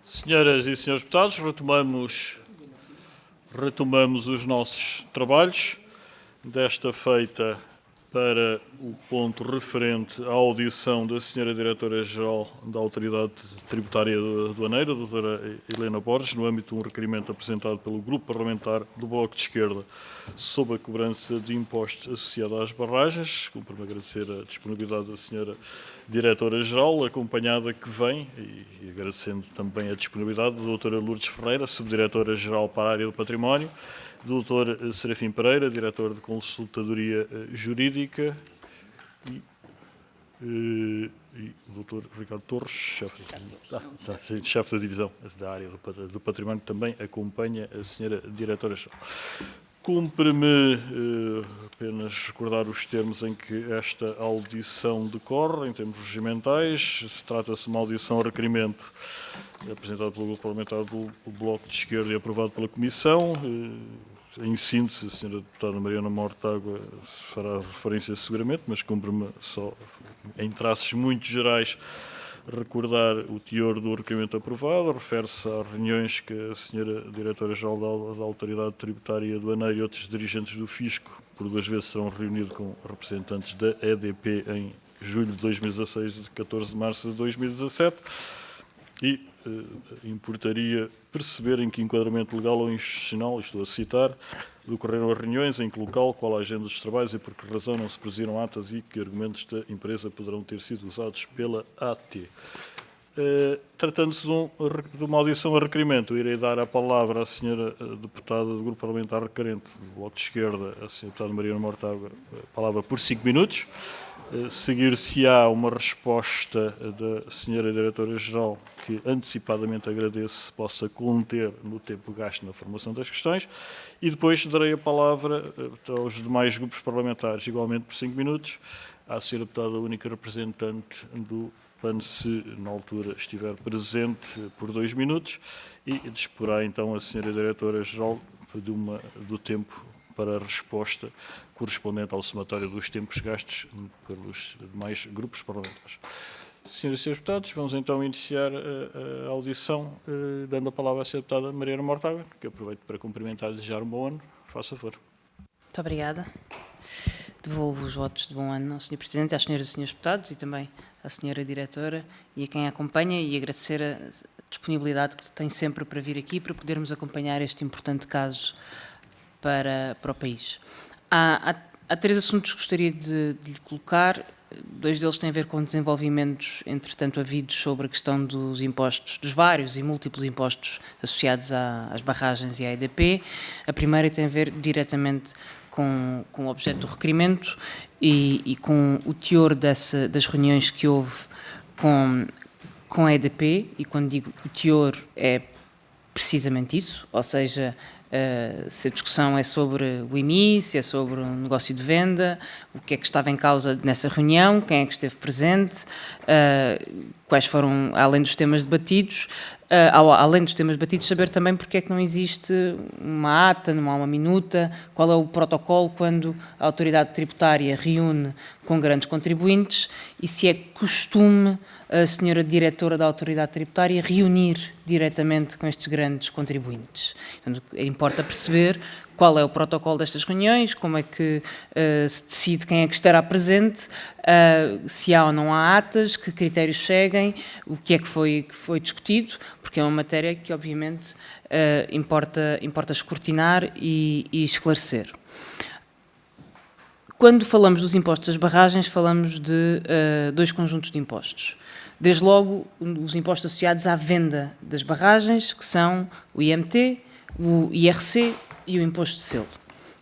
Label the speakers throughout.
Speaker 1: Senhoras e senhores deputados, retomamos os nossos trabalhos. Desta feita para o ponto referente à audição da senhora Diretora-Geral da Autoridade Tributária Aduaneira, a doutora Helena Borges, no âmbito de um requerimento apresentado pelo Grupo Parlamentar do Bloco de Esquerda sobre a cobrança de impostos associada às barragens. Cumpre-me agradecer a disponibilidade da senhora Diretora-Geral, acompanhada que vem, e agradecendo também a disponibilidade da doutora Lourdes Ferreira, Subdiretora-Geral para a área do Património, do Dr. Serafim Pereira, Diretor de Consultadoria Jurídica, e o Dr. Ricardo Torres, chefe da Divisão da área do Património, também acompanha a Sra. Diretora-Geral. Cumpre-me apenas recordar os termos em que esta audição decorre, em termos regimentais. Trata-se de uma audição a requerimento apresentada pelo Grupo Parlamentar do Bloco de Esquerda e aprovado pela Comissão. Em síntese, a Sra. Deputada Mariana Mortágua fará referência seguramente, mas cumpre-me só, em traços muito gerais, recordar o teor do requerimento aprovado. Refere-se às reuniões que a Sra. Diretora-Geral da Autoridade Tributária Aduaneira e outros dirigentes do Fisco, por duas vezes, serão reunidos com representantes da EDP em julho de 2016 e de 14 de março de 2017. E importaria perceber em que enquadramento legal ou institucional, estou a citar, decorreram as reuniões, em que local, qual a agenda dos trabalhos e por que razão não se produziram atas e que argumentos da empresa poderão ter sido usados pela AT. Tratando-se de uma audição a requerimento, eu irei dar a palavra à senhora deputada do Grupo Parlamentar requerente do Bloco de Esquerda, a senhora deputada Mariana Mortágua, a palavra por 5 minutos. Seguir-se-á uma resposta da senhora Diretora-Geral, que antecipadamente agradeço se possa conter no tempo gasto na formulação das questões, e depois darei a palavra aos demais grupos parlamentares, igualmente por 5 minutos, à senhora deputada única representante do PAN, se na altura estiver presente, por 2 minutos, e disporá então a senhora Diretora-Geral do tempo para a resposta correspondente ao somatório dos tempos gastos pelos demais grupos parlamentares. Senhoras e senhores deputados, vamos então iniciar a audição, dando a palavra à senhora deputada Mariana Mortágua, que aproveito para cumprimentar e desejar um bom ano. Faça favor.
Speaker 2: Muito obrigada. Devolvo os votos de bom ano ao Sr. Presidente, às senhoras e senhores deputados e também à senhora Diretora e a quem a acompanha, e agradecer a disponibilidade que tem sempre para vir aqui para podermos acompanhar este importante caso para o país. Há 3 assuntos que gostaria de lhe colocar. 2 deles têm a ver com desenvolvimentos, entretanto, havidos sobre a questão dos impostos, dos vários e múltiplos impostos associados às barragens e à EDP. A primeira tem a ver diretamente com o objeto do requerimento e com o teor das reuniões que houve com a EDP, e quando digo o teor é precisamente isso, ou seja, se a discussão é sobre o IMI, se é sobre o negócio de venda, o que é que estava em causa nessa reunião, quem é que esteve presente, quais foram, além dos temas debatidos, saber também porque é que não existe uma ata, não há uma minuta, qual é o protocolo quando a autoridade tributária reúne com grandes contribuintes e se é costume a senhora Diretora da Autoridade Tributária reunir diretamente com estes grandes contribuintes. Importa perceber qual é o protocolo destas reuniões, como é que se decide quem é que estará presente, se há ou não há atas, que critérios seguem, o que é que foi discutido, porque é uma matéria que, obviamente, importa escrutinar e esclarecer. Quando falamos dos impostos das barragens, falamos de 2 conjuntos de impostos. Desde logo, os impostos associados à venda das barragens, que são o IMT, o IRC e o imposto de selo,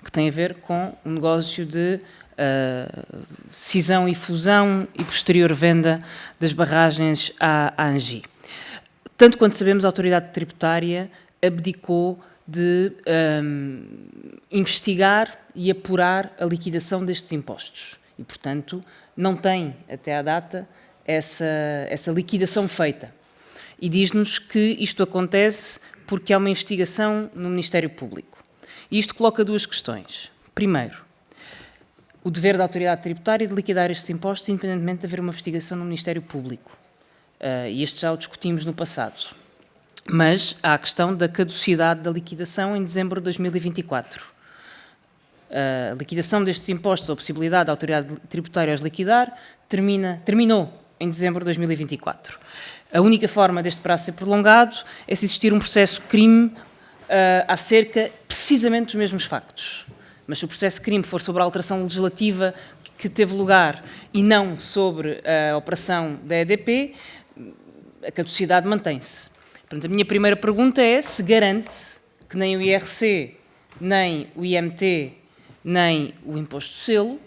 Speaker 2: que tem a ver com o negócio de cisão e fusão e posterior venda das barragens à ANGI. Tanto quanto sabemos, a autoridade tributária abdicou de investigar e apurar a liquidação destes impostos e, portanto, não tem, até à data, essa liquidação feita. E diz-nos que isto acontece porque há uma investigação no Ministério Público. E isto coloca 2 questões. Primeiro, o dever da autoridade tributária de liquidar estes impostos, independentemente de haver uma investigação no Ministério Público. E este já o discutimos no passado. Mas há a questão da caducidade da liquidação em dezembro de 2024. A liquidação destes impostos, ou a possibilidade da autoridade tributária os liquidar, terminou em dezembro de 2024. A única forma deste prazo ser prolongado é se existir um processo de crime acerca precisamente dos mesmos factos. Mas se o processo de crime for sobre a alteração legislativa que teve lugar e não sobre a operação da EDP, a caducidade mantém-se. Portanto, a minha primeira pergunta é se garante que nem o IRC, nem o IMT, nem o imposto de selo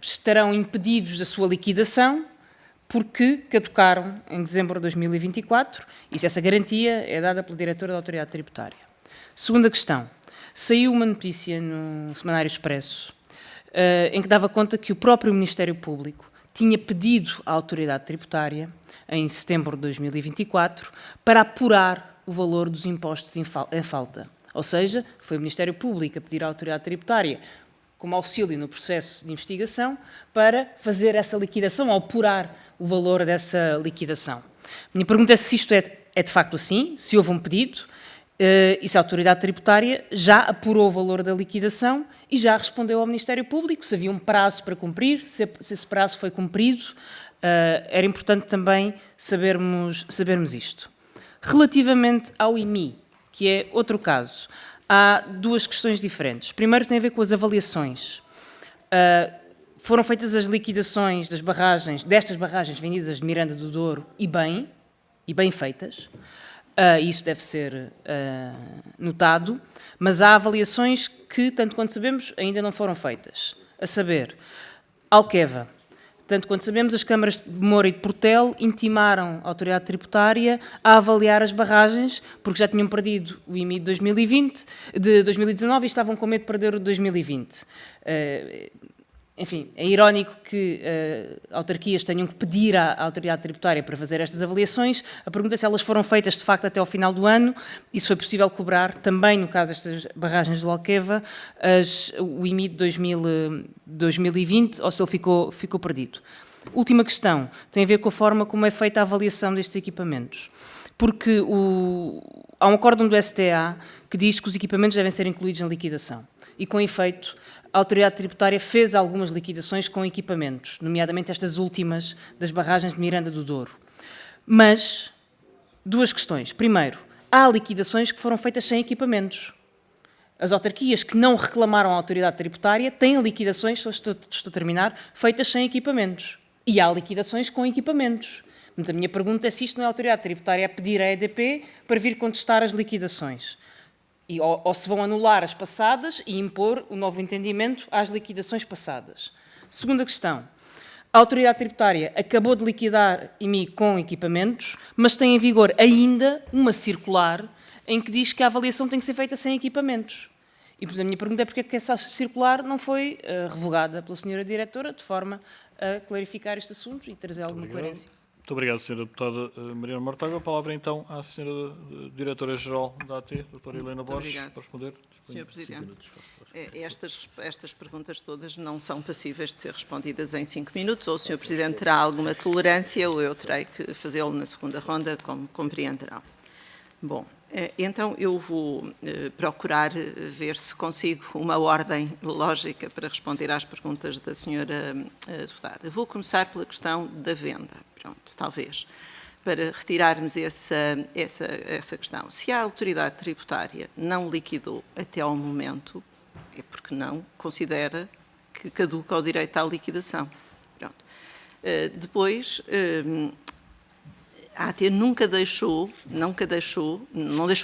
Speaker 2: estarão impedidos da sua liquidação porque caducaram em dezembro de 2024 e se essa garantia é dada pela diretora da Autoridade Tributária. Segunda questão. Saiu uma notícia no Semanário Expresso em que dava conta que o próprio Ministério Público tinha pedido à Autoridade Tributária, em setembro de 2024, para apurar o valor dos impostos em falta. Ou seja, foi o Ministério Público a pedir à Autoridade Tributária, como auxílio no processo de investigação, para fazer essa liquidação, ou apurar o valor dessa liquidação. Minha pergunta é se isto é de facto assim, se houve um pedido, e se a Autoridade Tributária já apurou o valor da liquidação e já respondeu ao Ministério Público, se havia um prazo para cumprir, se esse prazo foi cumprido. Era importante também sabermos isto. Relativamente ao IMI, que é outro caso, há duas questões diferentes. Primeiro tem a ver com as avaliações. Foram feitas as liquidações destas barragens vendidas de Miranda do Douro e bem feitas. Isso deve ser notado, mas há avaliações que, tanto quanto sabemos, ainda não foram feitas. A saber, Alqueva. Tanto quanto sabemos, as câmaras de Moura e de Portel intimaram a Autoridade Tributária a avaliar as barragens, porque já tinham perdido o IMI de 2019 e estavam com medo de perder o de 2020. Enfim, é irónico que autarquias tenham que pedir à Autoridade Tributária para fazer estas avaliações. A pergunta é se elas foram feitas, de facto, até ao final do ano e se foi possível cobrar, também no caso destas barragens do Alqueva, o IMI de 2020 ou se ele ficou perdido. Última questão, tem a ver com a forma como é feita a avaliação destes equipamentos. Porque há um acórdão do STA que diz que os equipamentos devem ser incluídos na liquidação. E, com efeito, a Autoridade Tributária fez algumas liquidações com equipamentos, nomeadamente estas últimas das barragens de Miranda do Douro. Mas, duas questões. Primeiro, há liquidações que foram feitas sem equipamentos. As autarquias que não reclamaram à Autoridade Tributária têm liquidações, estou a terminar, feitas sem equipamentos. E há liquidações com equipamentos. Portanto, a minha pergunta é se isto não é a Autoridade Tributária a pedir à EDP para vir contestar as liquidações. Ou se vão anular as passadas e impor o novo entendimento às liquidações passadas. Segunda questão. A Autoridade Tributária acabou de liquidar IMI com equipamentos, mas tem em vigor ainda uma circular em que diz que a avaliação tem que ser feita sem equipamentos. E, portanto, a minha pergunta é porque é que essa circular não foi revogada pela Sra. Diretora, de forma a clarificar este assunto e trazer alguma coerência.
Speaker 1: Muito obrigado, Sra. Deputada Mariana Mortágua. A palavra, então, à Sra. Diretora-Geral da AT, Dra. Helena Borges, para responder.
Speaker 3: Sr. Presidente, estas perguntas todas não são passíveis de ser respondidas em 5 minutos, ou o Sr. Presidente terá alguma tolerância, ou eu terei que fazê-lo na segunda ronda, como compreenderá. Bom, então eu vou procurar ver se consigo uma ordem lógica para responder às perguntas da Sra. Deputada. Vou começar pela questão da venda. Pronto, talvez, para retirarmos essa questão. Se a Autoridade Tributária não liquidou até ao momento, é porque não considera que caduca o direito à liquidação. Pronto. Depois, a AT não deixou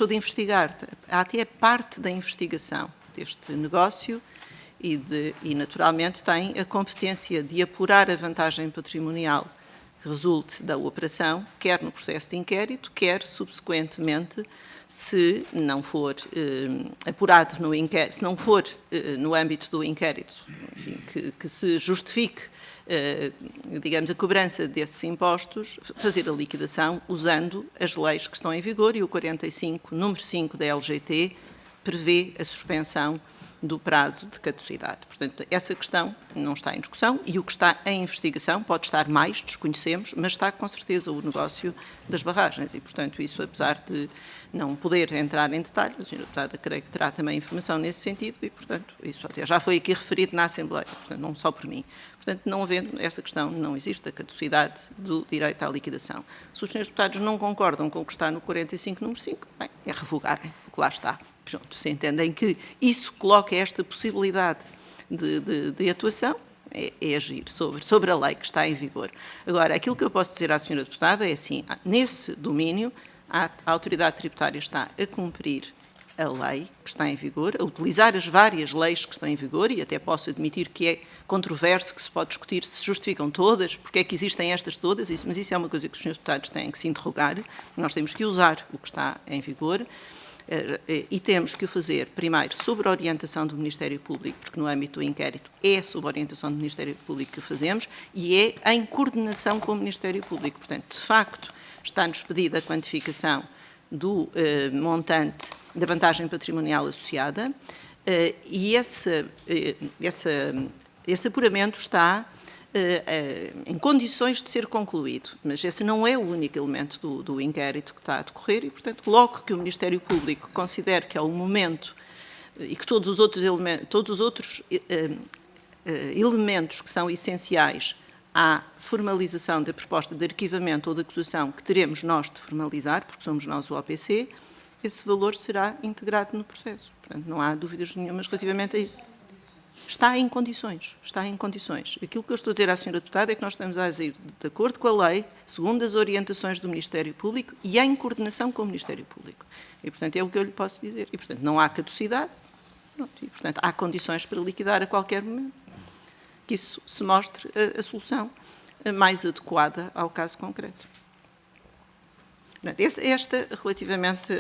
Speaker 3: de investigar. A AT é parte da investigação deste negócio e naturalmente, tem a competência de apurar a vantagem patrimonial que resulte da operação, quer no processo de inquérito, quer subsequentemente, se não for apurado no inquérito, se não for no âmbito do inquérito, enfim, que se justifique, digamos, a cobrança desses impostos, fazer a liquidação usando as leis que estão em vigor, e o 45, número 5 da LGT, prevê a suspensão do prazo de caducidade. Portanto, essa questão não está em discussão e o que está em investigação pode estar mais, desconhecemos, mas está com certeza o negócio das barragens e, portanto, isso, apesar de não poder entrar em detalhe, a Sra. Deputada creio que terá também informação nesse sentido e, portanto, isso até já foi aqui referido na Assembleia, portanto, não só por mim. Portanto, não havendo esta questão, não existe a caducidade do direito à liquidação. Se os senhores deputados não concordam com o que está no 45, número 5, bem, é revogarem o que lá está. Pronto, se entendem que isso coloca esta possibilidade de atuação, é agir sobre a lei que está em vigor. Agora, aquilo que eu posso dizer à senhora deputada é assim, nesse domínio, a autoridade tributária está a cumprir a lei que está em vigor, a utilizar as várias leis que estão em vigor, e até posso admitir que é controverso, que se pode discutir se justificam todas, porque é que existem estas todas, mas isso é uma coisa que os senhores deputados têm que se interrogar. Nós temos que usar o que está em vigor, e temos que o fazer, primeiro, sob a orientação do Ministério Público, porque no âmbito do inquérito é sob a orientação do Ministério Público que o fazemos, e é em coordenação com o Ministério Público. Portanto, de facto, está-nos pedida a quantificação do montante da vantagem patrimonial associada, e esse apuramento está em condições de ser concluído, mas esse não é o único elemento do inquérito que está a decorrer e, portanto, logo que o Ministério Público considere que é o momento e que todos os outros elementos que são essenciais à formalização da proposta de arquivamento ou de acusação que teremos nós de formalizar, porque somos nós o OPC, esse valor será integrado no processo. Portanto, não há dúvidas nenhumas relativamente a isso. Está em condições, está em condições. Aquilo que eu estou a dizer à senhora deputada é que nós estamos a agir de acordo com a lei, segundo as orientações do Ministério Público e em coordenação com o Ministério Público. E, portanto, é o que eu lhe posso dizer. E, portanto, não há caducidade, e, portanto, há condições para liquidar a qualquer momento. Que isso se mostre a solução mais adequada ao caso concreto. Esta relativamente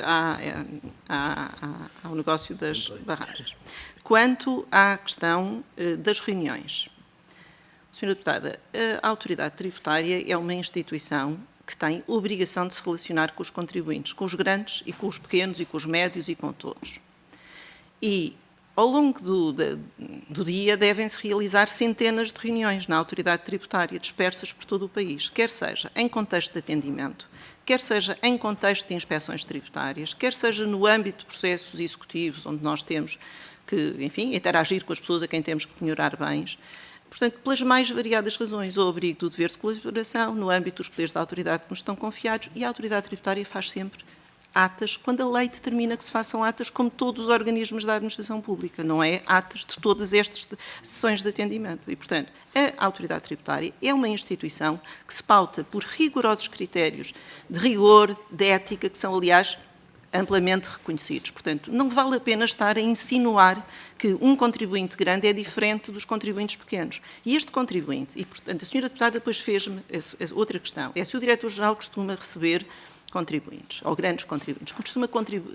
Speaker 3: ao negócio das barragens. Quanto à questão das reuniões, Sra. Deputada, a autoridade tributária é uma instituição que tem obrigação de se relacionar com os contribuintes, com os grandes e com os pequenos e com os médios e com todos. E, ao longo do dia, devem-se realizar centenas de reuniões na autoridade tributária, dispersas por todo o país, quer seja em contexto de atendimento, quer seja em contexto de inspeções tributárias, quer seja no âmbito de processos executivos, onde nós temos que, enfim, interagir com as pessoas a quem temos que penhorar bens. Portanto, pelas mais variadas razões, ao abrigo do dever de colaboração, no âmbito dos poderes da autoridade que nos estão confiados, e a autoridade tributária faz sempre atas, quando a lei determina que se façam atas, como todos os organismos da administração pública, não é atas de todas estas sessões de atendimento. E, portanto, a autoridade tributária é uma instituição que se pauta por rigorosos critérios de rigor, de ética, que são, aliás, amplamente reconhecidos. Portanto, não vale a pena estar a insinuar que um contribuinte grande é diferente dos contribuintes pequenos. E este contribuinte, e, portanto, a senhora deputada depois fez-me outra questão, é se o diretor-geral costuma receber contribuintes, ou grandes contribuintes, costuma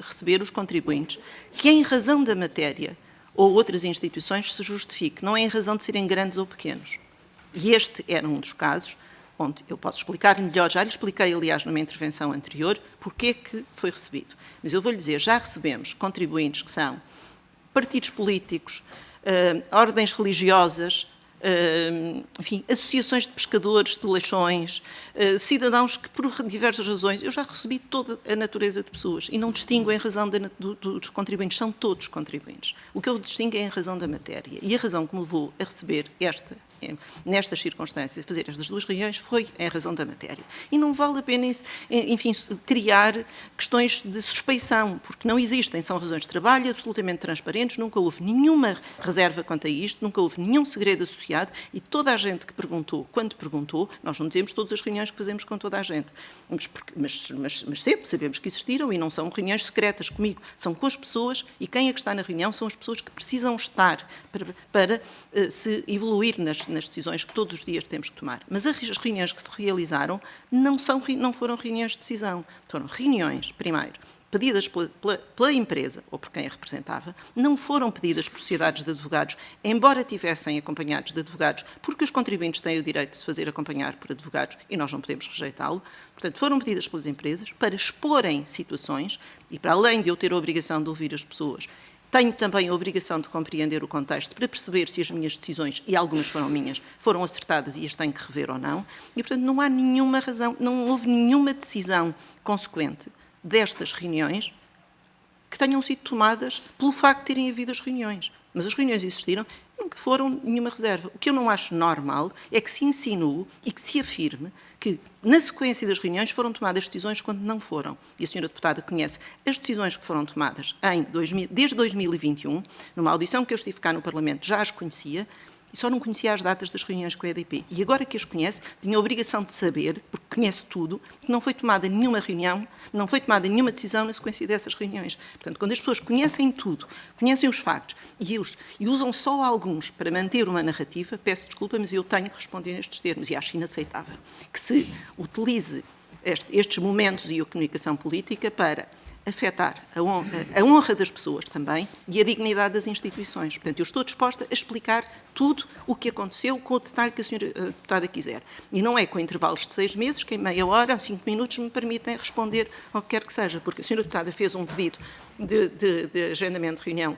Speaker 3: receber os contribuintes que, em razão da matéria ou outras instituições, se justifique, não é em razão de serem grandes ou pequenos. E este era um dos casos onde eu posso explicar melhor, já lhe expliquei, aliás, numa intervenção anterior, porque é que foi recebido. Mas eu vou lhe dizer, já recebemos contribuintes que são partidos políticos, ordens religiosas, enfim, associações de pescadores, de leixões, cidadãos que, por diversas razões, eu já recebi toda a natureza de pessoas e não distingo em razão dos contribuintes, são todos contribuintes. O que eu distingo é em razão da matéria. E a razão que me levou a receber nestas circunstâncias, fazer estas duas reuniões, foi em razão da matéria. E não vale a pena, enfim, criar questões de suspeição, porque não existem, são razões de trabalho absolutamente transparentes, nunca houve nenhuma reserva quanto a isto, nunca houve nenhum segredo associado e toda a gente que perguntou, quando perguntou, nós não dizemos todas as reuniões que fazemos com toda a gente, mas sempre sabemos que existiram e não são reuniões secretas comigo, são com as pessoas e quem é que está na reunião são as pessoas que precisam estar para se evoluir nas decisões que todos os dias temos que tomar. Mas as reuniões que se realizaram não foram reuniões de decisão. Foram reuniões, primeiro, pedidas pela empresa ou por quem a representava, não foram pedidas por sociedades de advogados, embora tivessem acompanhados de advogados, porque os contribuintes têm o direito de se fazer acompanhar por advogados e nós não podemos rejeitá-lo. Portanto, foram pedidas pelas empresas para exporem situações e, para além de eu ter a obrigação de ouvir as pessoas, Tenho também a obrigação de compreender o contexto para perceber se as minhas decisões, e algumas foram minhas, foram acertadas e as tenho que rever ou não. E, portanto, não há nenhuma razão, não houve nenhuma decisão consequente destas reuniões que tenham sido tomadas pelo facto de terem havido as reuniões. Mas as reuniões existiram, nunca foram nenhuma reserva. O que eu não acho normal é que se insinue e que se afirme que, na sequência das reuniões, foram tomadas decisões quando não foram. E a senhora deputada conhece as decisões que foram tomadas desde 2021, numa audição que eu estive cá no Parlamento, já as conhecia, e só não conhecia as datas das reuniões com a EDP. E agora que as conhece, tinha a obrigação de saber, porque conhece tudo, que não foi tomada nenhuma reunião, não foi tomada nenhuma decisão na sequência dessas reuniões. Portanto, quando as pessoas conhecem tudo, conhecem os factos e usam só alguns para manter uma narrativa, peço desculpa, mas eu tenho que responder nestes termos e acho inaceitável que se utilize estes momentos e a comunicação política para afetar a honra das pessoas também e a dignidade das instituições. Portanto, eu estou disposta a explicar tudo o que aconteceu com o detalhe que a senhora deputada quiser. E não é com intervalos de 6 meses, que em meia hora ou 5 minutos me permitem responder ao que quer que seja, porque a senhora deputada fez um pedido de agendamento de reunião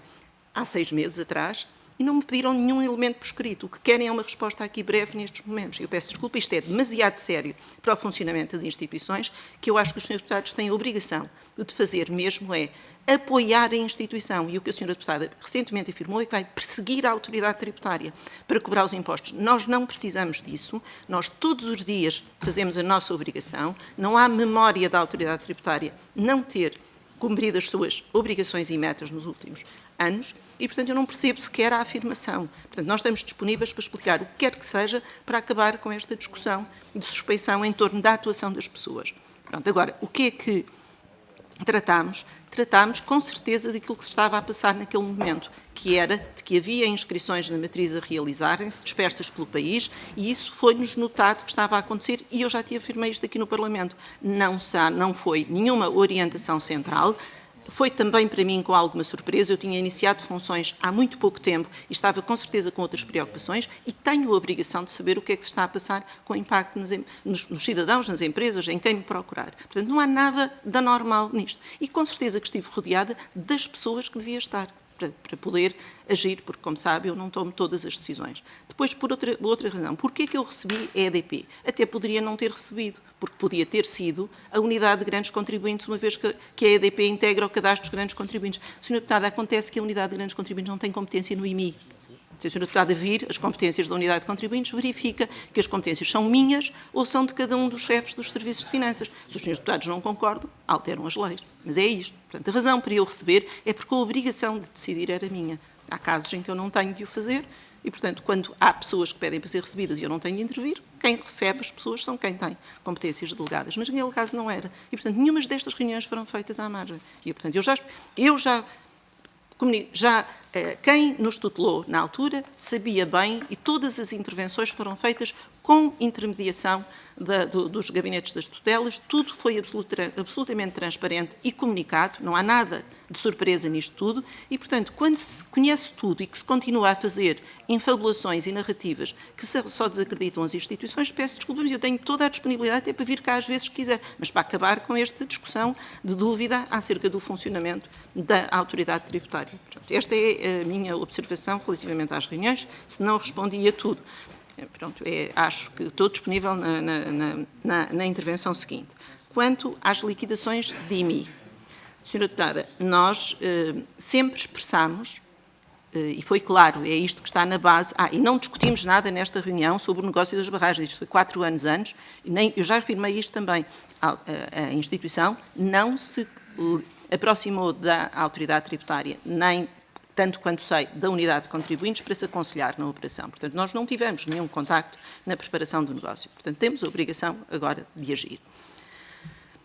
Speaker 3: há 6 meses atrás e não me pediram nenhum elemento por escrito. O que querem é uma resposta aqui breve nestes momentos. Eu peço desculpa, isto é demasiado sério para o funcionamento das instituições, que eu acho que os senhores deputados têm a obrigação de fazer mesmo é apoiar a instituição. E o que a senhora deputada recentemente afirmou é que vai perseguir a autoridade tributária para cobrar os impostos. Nós não precisamos disso. Nós todos os dias fazemos a nossa obrigação. Não há memória da autoridade tributária não ter cumprido as suas obrigações e metas nos últimos anos e, portanto, eu não percebo sequer a afirmação. Portanto, nós estamos disponíveis para explicar o que quer que seja para acabar com esta discussão de suspeição em torno da atuação das pessoas. Pronto, agora, o que é que tratámos? Tratámos com certeza daquilo que se estava a passar naquele momento, que era de que havia inscrições na matriz a realizarem-se, dispersas pelo país, e isso foi-nos notado que estava a acontecer, e eu já te afirmei isto aqui no Parlamento. Não foi nenhuma orientação central. Foi também para mim com alguma surpresa. Eu tinha iniciado funções há muito pouco tempo e estava com certeza com outras preocupações e tenho a obrigação de saber o que é que se está a passar com o impacto nos cidadãos, nas empresas, em quem me procurar. Portanto, não há nada de anormal nisto. E com certeza que estive rodeada das pessoas que devia estar para poder agir, porque, como sabe, eu não tomo todas as decisões. Depois, por outra razão, porquê é que eu recebi a EDP? Até poderia não ter recebido, porque podia ter sido a unidade de grandes contribuintes, uma vez que a EDP integra o cadastro dos grandes contribuintes. Senhora deputada, acontece que a unidade de grandes contribuintes não tem competência no IMI. Se a senhora deputada vir as competências da unidade de contribuintes, verifica que as competências são minhas ou são de cada um dos chefes dos serviços de finanças. Se os senhores deputados não concordam, alteram as leis. Mas é isto. Portanto, a razão para eu receber é porque a obrigação de decidir era minha. Há casos em que eu não tenho de o fazer e, portanto, quando há pessoas que pedem para ser recebidas e eu não tenho de intervir, quem recebe as pessoas são quem tem competências delegadas. Mas naquele caso não era. E, portanto, nenhuma destas reuniões foram feitas à margem. E, portanto, quem nos tutelou na altura sabia bem e todas as intervenções foram feitas com intermediação dos gabinetes das tutelas, tudo foi absolutamente transparente e comunicado, não há nada de surpresa nisto tudo e, portanto, quando se conhece tudo e que se continua a fazer infabulações e narrativas que só desacreditam as instituições, peço desculpas, eu tenho toda a disponibilidade até para vir cá às vezes que quiser, mas para acabar com esta discussão de dúvida acerca do funcionamento da autoridade tributária. Portanto, esta é a minha observação relativamente às reuniões, se não respondi a tudo. Pronto, acho que estou disponível na intervenção seguinte. Quanto às liquidações de IMI, senhora deputada, nós sempre expressamos, e foi claro, é isto que está na base, e não discutimos nada nesta reunião sobre o negócio das barragens, isto foi 4 anos antes, eu já afirmei isto também, a instituição não se aproximou da autoridade tributária, nem tanto quanto sei, da unidade de contribuintes para se aconselhar na operação. Portanto, nós não tivemos nenhum contacto na preparação do negócio. Portanto, temos a obrigação agora de agir.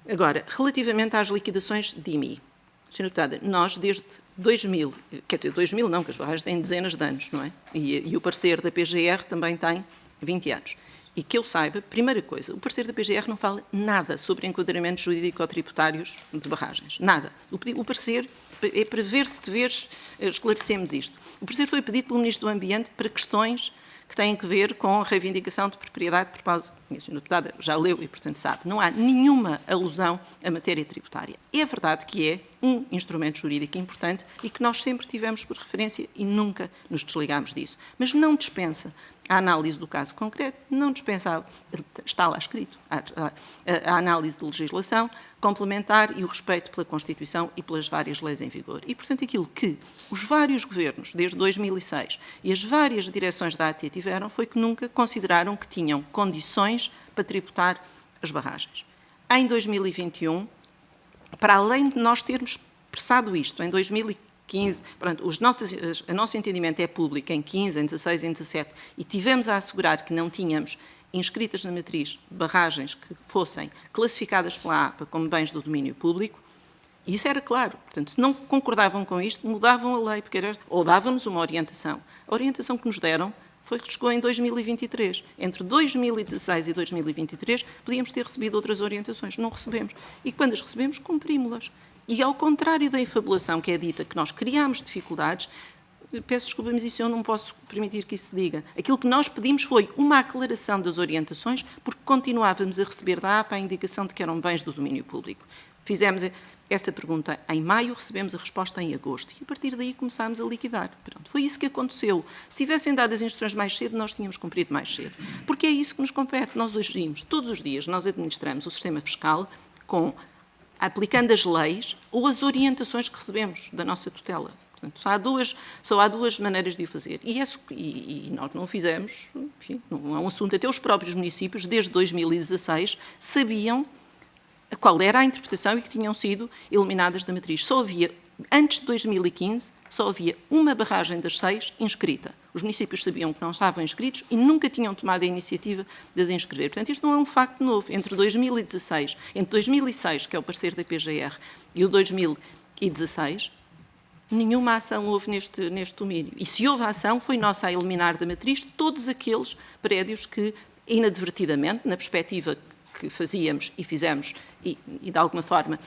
Speaker 3: Agora, relativamente às liquidações de IMI, senhora deputada, nós desde 2000, quer dizer, 2000 não, que as barragens têm dezenas de anos, não é? E o parecer da PGR também tem 20 anos. E que eu saiba, primeira coisa, o parecer da PGR não fala nada sobre enquadramentos jurídico-tributários de barragens. Nada. O parecer é para ver se de vez esclarecemos isto. O parecer foi pedido pelo Ministro do Ambiente para questões que têm que ver com a reivindicação de propriedade por causa, a senhora deputada já leu e, portanto, sabe, não há nenhuma alusão à matéria tributária. É verdade que é um instrumento jurídico importante e que nós sempre tivemos por referência e nunca nos desligámos disso. Mas não dispensa a análise do caso concreto, não dispensa, está lá escrito, a análise de legislação complementar e o respeito pela Constituição e pelas várias leis em vigor. E, portanto, aquilo que os vários governos, desde 2006, e as várias direções da AT tiveram, foi que nunca consideraram que tinham condições para tributar as barragens. Em 2021, para além de nós termos expressado isto, em 2015, pronto, o nosso entendimento é público em 15, em 16, em 17, e tivemos a assegurar que não tínhamos inscritas na matriz barragens que fossem classificadas pela APA como bens do domínio público, e isso era claro. Portanto, se não concordavam com isto, mudavam a lei, ou davam-nos uma orientação. A orientação que nos deram foi que chegou em 2023. Entre 2016 e 2023, podíamos ter recebido outras orientações. Não recebemos. E quando as recebemos, cumprimos-las. E ao contrário da infabulação que é dita, que nós criámos dificuldades, peço desculpa, mas isso eu não posso permitir que isso se diga. Aquilo que nós pedimos foi uma aclaração das orientações, porque continuávamos a receber da APA a indicação de que eram bens do domínio público. Fizemos essa pergunta em maio, recebemos a resposta em agosto e a partir daí começámos a liquidar. Pronto, foi isso que aconteceu. Se tivessem dado as instruções mais cedo, nós tínhamos cumprido mais cedo. Porque é isso que nos compete. Nós agimos todos os dias, nós administramos o sistema fiscal aplicando as leis ou as orientações que recebemos da nossa tutela. Portanto, só há duas maneiras de o fazer. E nós não o fizemos, enfim, não é um assunto. Até os próprios municípios, desde 2016, sabiam qual era a interpretação e que tinham sido eliminadas da matriz. Antes de 2015, só havia uma barragem das 6 inscrita. Os municípios sabiam que não estavam inscritos e nunca tinham tomado a iniciativa de as inscrever. Portanto, isto não é um facto novo. Entre 2006, que é o parecer da PGR, e o 2016, nenhuma ação houve neste domínio. E se houve ação, foi nossa a eliminar da matriz todos aqueles prédios que, inadvertidamente, na perspectiva que fazíamos e fizemos, e de alguma forma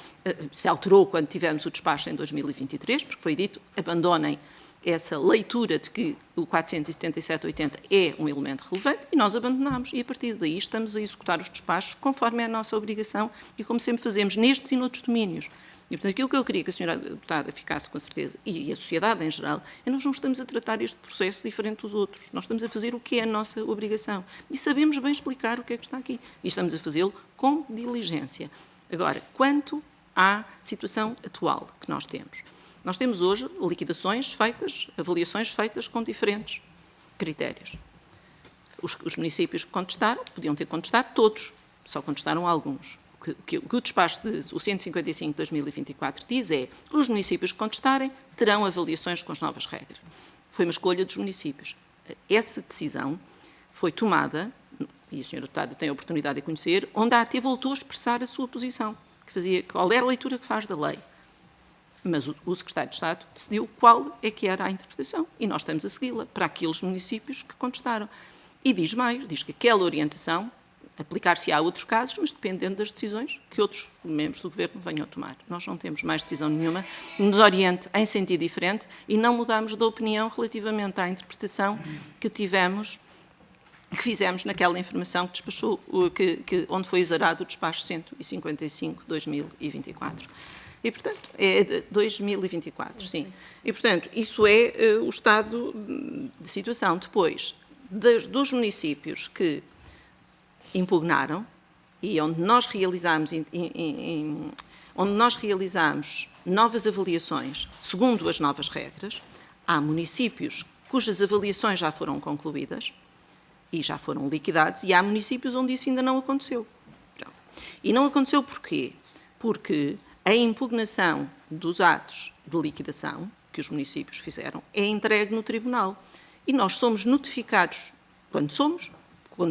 Speaker 3: se alterou quando tivemos o despacho em 2023, porque foi dito, abandonem essa leitura de que o 477/80 é um elemento relevante, e nós abandonámos, e a partir daí estamos a executar os despachos conforme é a nossa obrigação e como sempre fazemos nestes e noutros domínios. E, portanto, aquilo que eu queria que a senhora deputada ficasse com certeza, e a sociedade em geral, é nós não estamos a tratar este processo diferente dos outros. Nós estamos a fazer o que é a nossa obrigação. E sabemos bem explicar o que é que está aqui. E estamos a fazê-lo com diligência. Agora, quanto à situação atual que nós temos hoje liquidações feitas, avaliações feitas com diferentes critérios. Os municípios que contestaram, podiam ter contestado todos, só contestaram alguns. O que o despacho o 155 de 2024 diz é que os municípios que contestarem terão avaliações com as novas regras. Foi uma escolha dos municípios. Essa decisão foi tomada, e a senhora deputada tem a oportunidade de conhecer, onde a AT voltou a expressar a sua posição, qual era a leitura que faz da lei. Mas o secretário de Estado decidiu qual é que era a interpretação, e nós estamos a segui-la para aqueles municípios que contestaram. E diz mais, diz que aquela orientação aplicar-se a outros casos, mas dependendo das decisões que outros membros do Governo venham a tomar. Nós não temos mais decisão nenhuma, nos oriente em sentido diferente e não mudamos de opinião relativamente à interpretação que fizemos naquela informação que despachou, onde foi exarado o despacho 155 de 2024. E, portanto, é de 2024, sim. E, portanto, isso é o estado de situação. Depois, dos municípios que impugnaram e onde nós realizamos novas avaliações segundo as novas regras, há municípios cujas avaliações já foram concluídas e já foram liquidados e há municípios onde isso ainda não aconteceu. E não aconteceu porquê? Porque a impugnação dos atos de liquidação que os municípios fizeram é entregue no Tribunal e nós somos notificados quando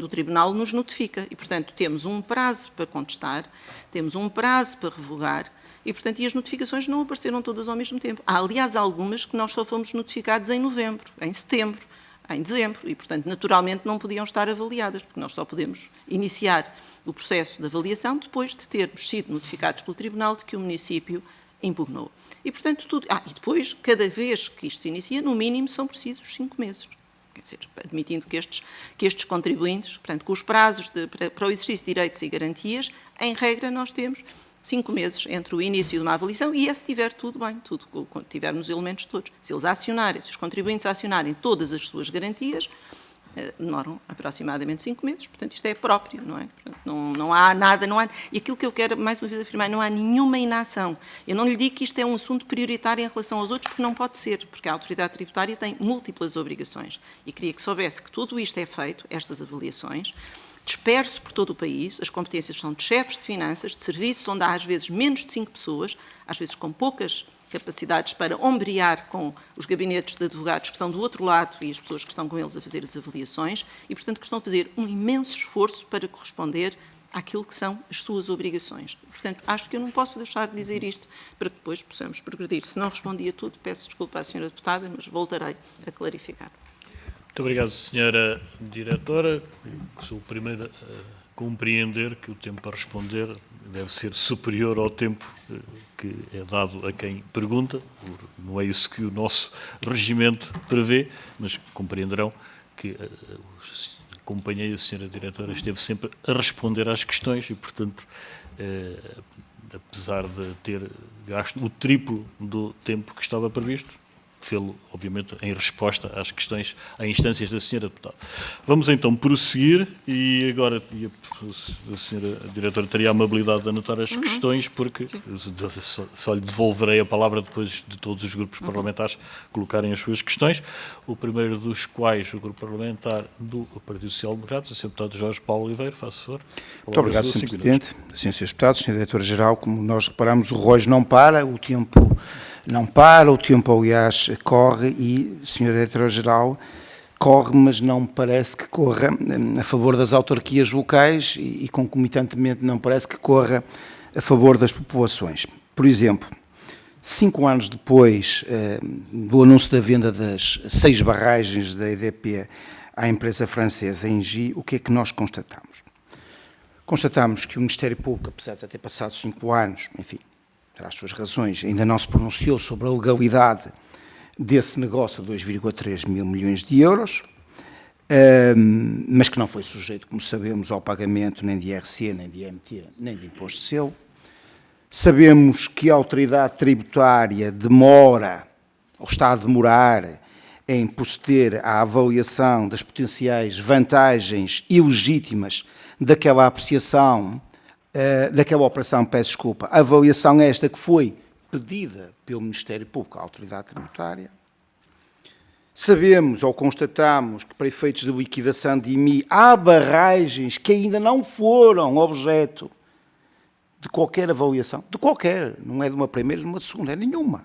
Speaker 3: o Tribunal nos notifica. E, portanto, temos um prazo para contestar, temos um prazo para revogar e, portanto, as notificações não apareceram todas ao mesmo tempo. Há, aliás, algumas que nós só fomos notificados em novembro, em setembro, em dezembro e, portanto, naturalmente não podiam estar avaliadas, porque nós só podemos iniciar o processo de avaliação depois de termos sido notificados pelo Tribunal de que o município impugnou. E, portanto, e depois, cada vez que isto se inicia, no mínimo são precisos 5 meses. Quer dizer, admitindo que estes contribuintes, portanto, com os prazos para o exercício de direitos e garantias, em regra nós temos 5 meses entre o início de uma avaliação e se tiver tudo bem, quando tivermos os elementos todos. Se eles acionarem, se os contribuintes acionarem todas as suas garantias, demoram aproximadamente 5 meses, portanto isto é próprio, não é? Portanto, não há nada, e aquilo que eu quero mais uma vez afirmar, não há nenhuma inação. Eu não lhe digo que isto é um assunto prioritário em relação aos outros, porque não pode ser, porque a autoridade tributária tem múltiplas obrigações e queria que soubesse que tudo isto é feito, estas avaliações, disperso por todo o país, as competências são de chefes de finanças, de serviços, onde há às vezes menos de 5 pessoas, às vezes com poucas capacidades para ombrear com os gabinetes de advogados que estão do outro lado e as pessoas que estão com eles a fazer as avaliações e, portanto, que estão a fazer um imenso esforço para corresponder àquilo que são as suas obrigações. Portanto, acho que eu não posso deixar de dizer isto para que depois possamos progredir. Se não respondi a tudo, peço desculpa à Sra. Deputada, mas voltarei a clarificar.
Speaker 1: Muito obrigado, Sra. Diretora. Sou o primeiro a compreender que o tempo para responder deve ser superior ao tempo que é dado a quem pergunta. Não é isso que o nosso regimento prevê, mas compreenderão que acompanhei a Sra. Diretora, esteve sempre a responder às questões e, portanto, apesar de ter gasto o triplo do tempo que estava previsto, fê-lo, obviamente, em resposta às questões, a instâncias da Sra. Deputada. Vamos então prosseguir e agora a Sra. Diretora teria a amabilidade de anotar as questões, porque só lhe devolverei a palavra depois de todos os grupos parlamentares colocarem as suas questões. O primeiro dos quais, o grupo parlamentar do Partido Social Democrata, o Sr. Deputado Jorge Paulo Oliveira, faça favor.
Speaker 4: Muito obrigado, Sr. Presidente, Srs. Deputados, Sra. Diretora-Geral. Como nós reparamos, o relógio não para, o tempo não para, o tempo, aliás, corre e, Sra. Diretora-Geral, corre, mas não parece que corra a favor das autarquias locais e, concomitantemente, não parece que corra a favor das populações. Por exemplo, 5 anos depois do anúncio da venda das 6 barragens da EDP à empresa francesa Engie, o que é que nós constatamos? Constatamos que o Ministério Público, apesar de ter passado 5 anos, enfim, terá as suas razões, ainda não se pronunciou sobre a legalidade desse negócio de 2,3 mil milhões de euros, mas que não foi sujeito, como sabemos, ao pagamento nem de IRC, nem de IMT, nem de imposto de selo. Sabemos que a autoridade tributária demora, ou está a demorar, em proceder à avaliação das potenciais vantagens ilegítimas daquela apreciação, daquela operação, peço desculpa, a avaliação esta que foi pedida pelo Ministério Público à autoridade tributária. Sabemos ou constatamos que, para efeitos de liquidação de IMI, há barragens que ainda não foram objeto de qualquer avaliação, de qualquer, não é de uma primeira, de uma segunda, é nenhuma.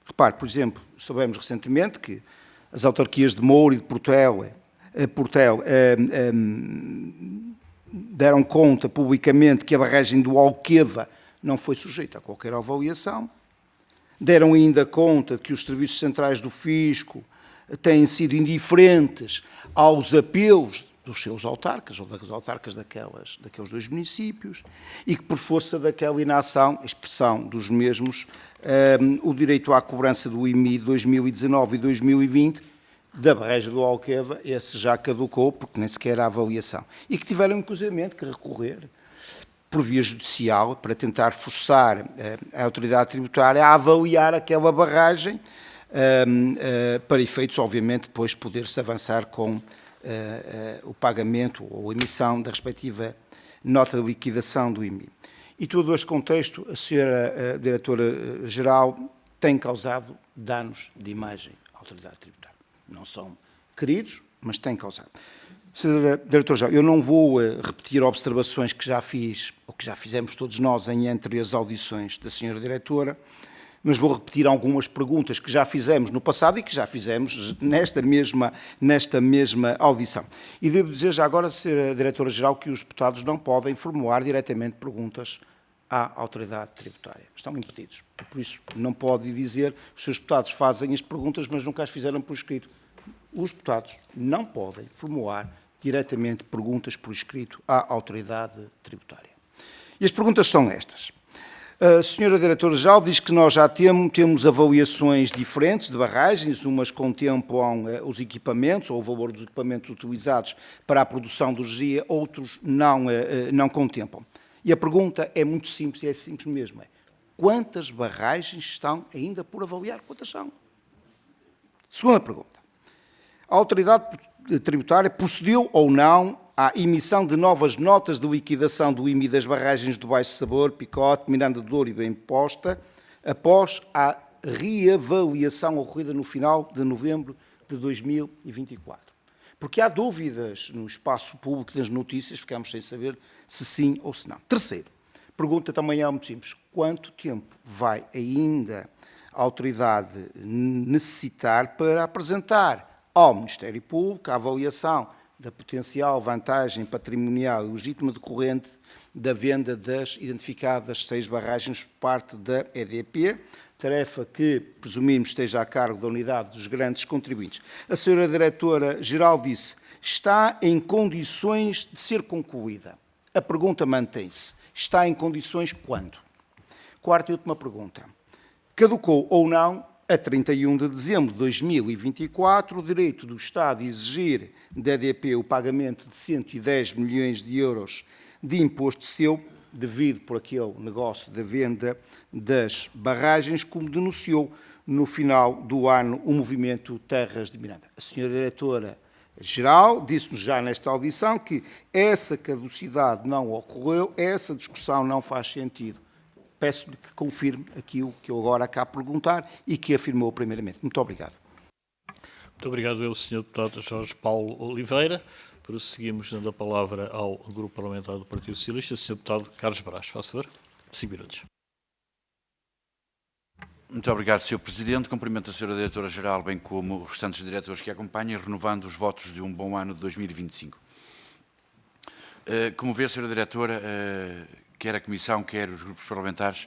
Speaker 4: Repare, por exemplo, soubemos recentemente que as autarquias de Moura e de Portel deram conta publicamente que a barragem do Alqueva não foi sujeita a qualquer avaliação. Deram ainda conta que os serviços centrais do Fisco têm sido indiferentes aos apelos dos seus autarcas, ou das autarcas daqueles 2 municípios, e que, por força daquela inação, expressão dos mesmos, o direito à cobrança do IMI de 2019 e 2020, da barragem do Alqueva, esse já caducou, porque nem sequer há avaliação. E que tiveram, inclusivamente, que recorrer, por via judicial, para tentar forçar a autoridade tributária a avaliar aquela barragem, para efeitos, obviamente, depois poder-se avançar com o pagamento ou a emissão da respectiva nota de liquidação do IMI. E todo este contexto, a Sra. Diretora-Geral tem causado danos de imagem à autoridade tributária. Não são queridos, mas tem causado. Sra. Diretora-Geral, eu não vou repetir observações que já fiz, ou que já fizemos todos nós em anteriores audições da Sra. Diretora, mas vou repetir algumas perguntas que já fizemos no passado e que já fizemos nesta mesma audição. E devo dizer já agora, Sra. Diretora-Geral, que os deputados não podem formular diretamente perguntas à autoridade tributária. Estão impedidos. Por isso, não pode dizer que os seus deputados fazem as perguntas, mas nunca as fizeram por escrito. Os deputados não podem formular diretamente perguntas por escrito à autoridade tributária. E as perguntas são estas. A senhora Diretora-Geral diz que nós já temos avaliações diferentes de barragens, umas contemplam os equipamentos ou o valor dos equipamentos utilizados para a produção de energia, outros não contemplam. E a pergunta é muito simples, e é simples mesmo. Quantas barragens estão ainda por avaliar? Quantas são? Segunda pergunta. A autoridade tributária procedeu ou não à emissão de novas notas de liquidação do IMI das barragens do Baixo Sabor, Picote, Miranda de Douro e Bem Posta, após a reavaliação ocorrida no final de novembro de 2024? Porque há dúvidas no espaço público das notícias, ficamos sem saber se sim ou se não. Terceiro, pergunta também é muito simples. Quanto tempo vai ainda a autoridade necessitar para apresentar ao Ministério Público a avaliação da potencial vantagem patrimonial e legítima decorrente da venda das identificadas 6 barragens por parte da EDP, tarefa que, presumimos, esteja a cargo da unidade dos grandes contribuintes. A senhora Diretora-Geral disse, está em condições de ser concluída. A pergunta mantém-se. Está em condições quando? Quarta e última pergunta. Caducou ou não, a 31 de dezembro de 2024, o direito do Estado a exigir da EDP o pagamento de 110 milhões de euros de imposto seu, devido por aquele negócio da venda das barragens, como denunciou no final do ano o movimento Terras de Miranda. A senhora Diretora-Geral disse-nos já nesta audição que essa caducidade não ocorreu, essa discussão não faz sentido. Peço-lhe que confirme aquilo que eu agora acabo de perguntar e que afirmou primeiramente. Muito obrigado.
Speaker 1: Muito obrigado, eu, Sr. Deputado Jorge Paulo Oliveira. Prosseguimos dando a palavra ao Grupo Parlamentar do Partido Socialista, Sr. Deputado Carlos Brás. Faz favor. 5 minutos.
Speaker 5: Muito obrigado, Sr. Presidente. Cumprimento a Sra. Diretora-Geral, bem como os restantes diretores que a acompanham, renovando os votos de um bom ano de 2025. Como vê, Sra. Diretora, quer a Comissão, quer os grupos parlamentares,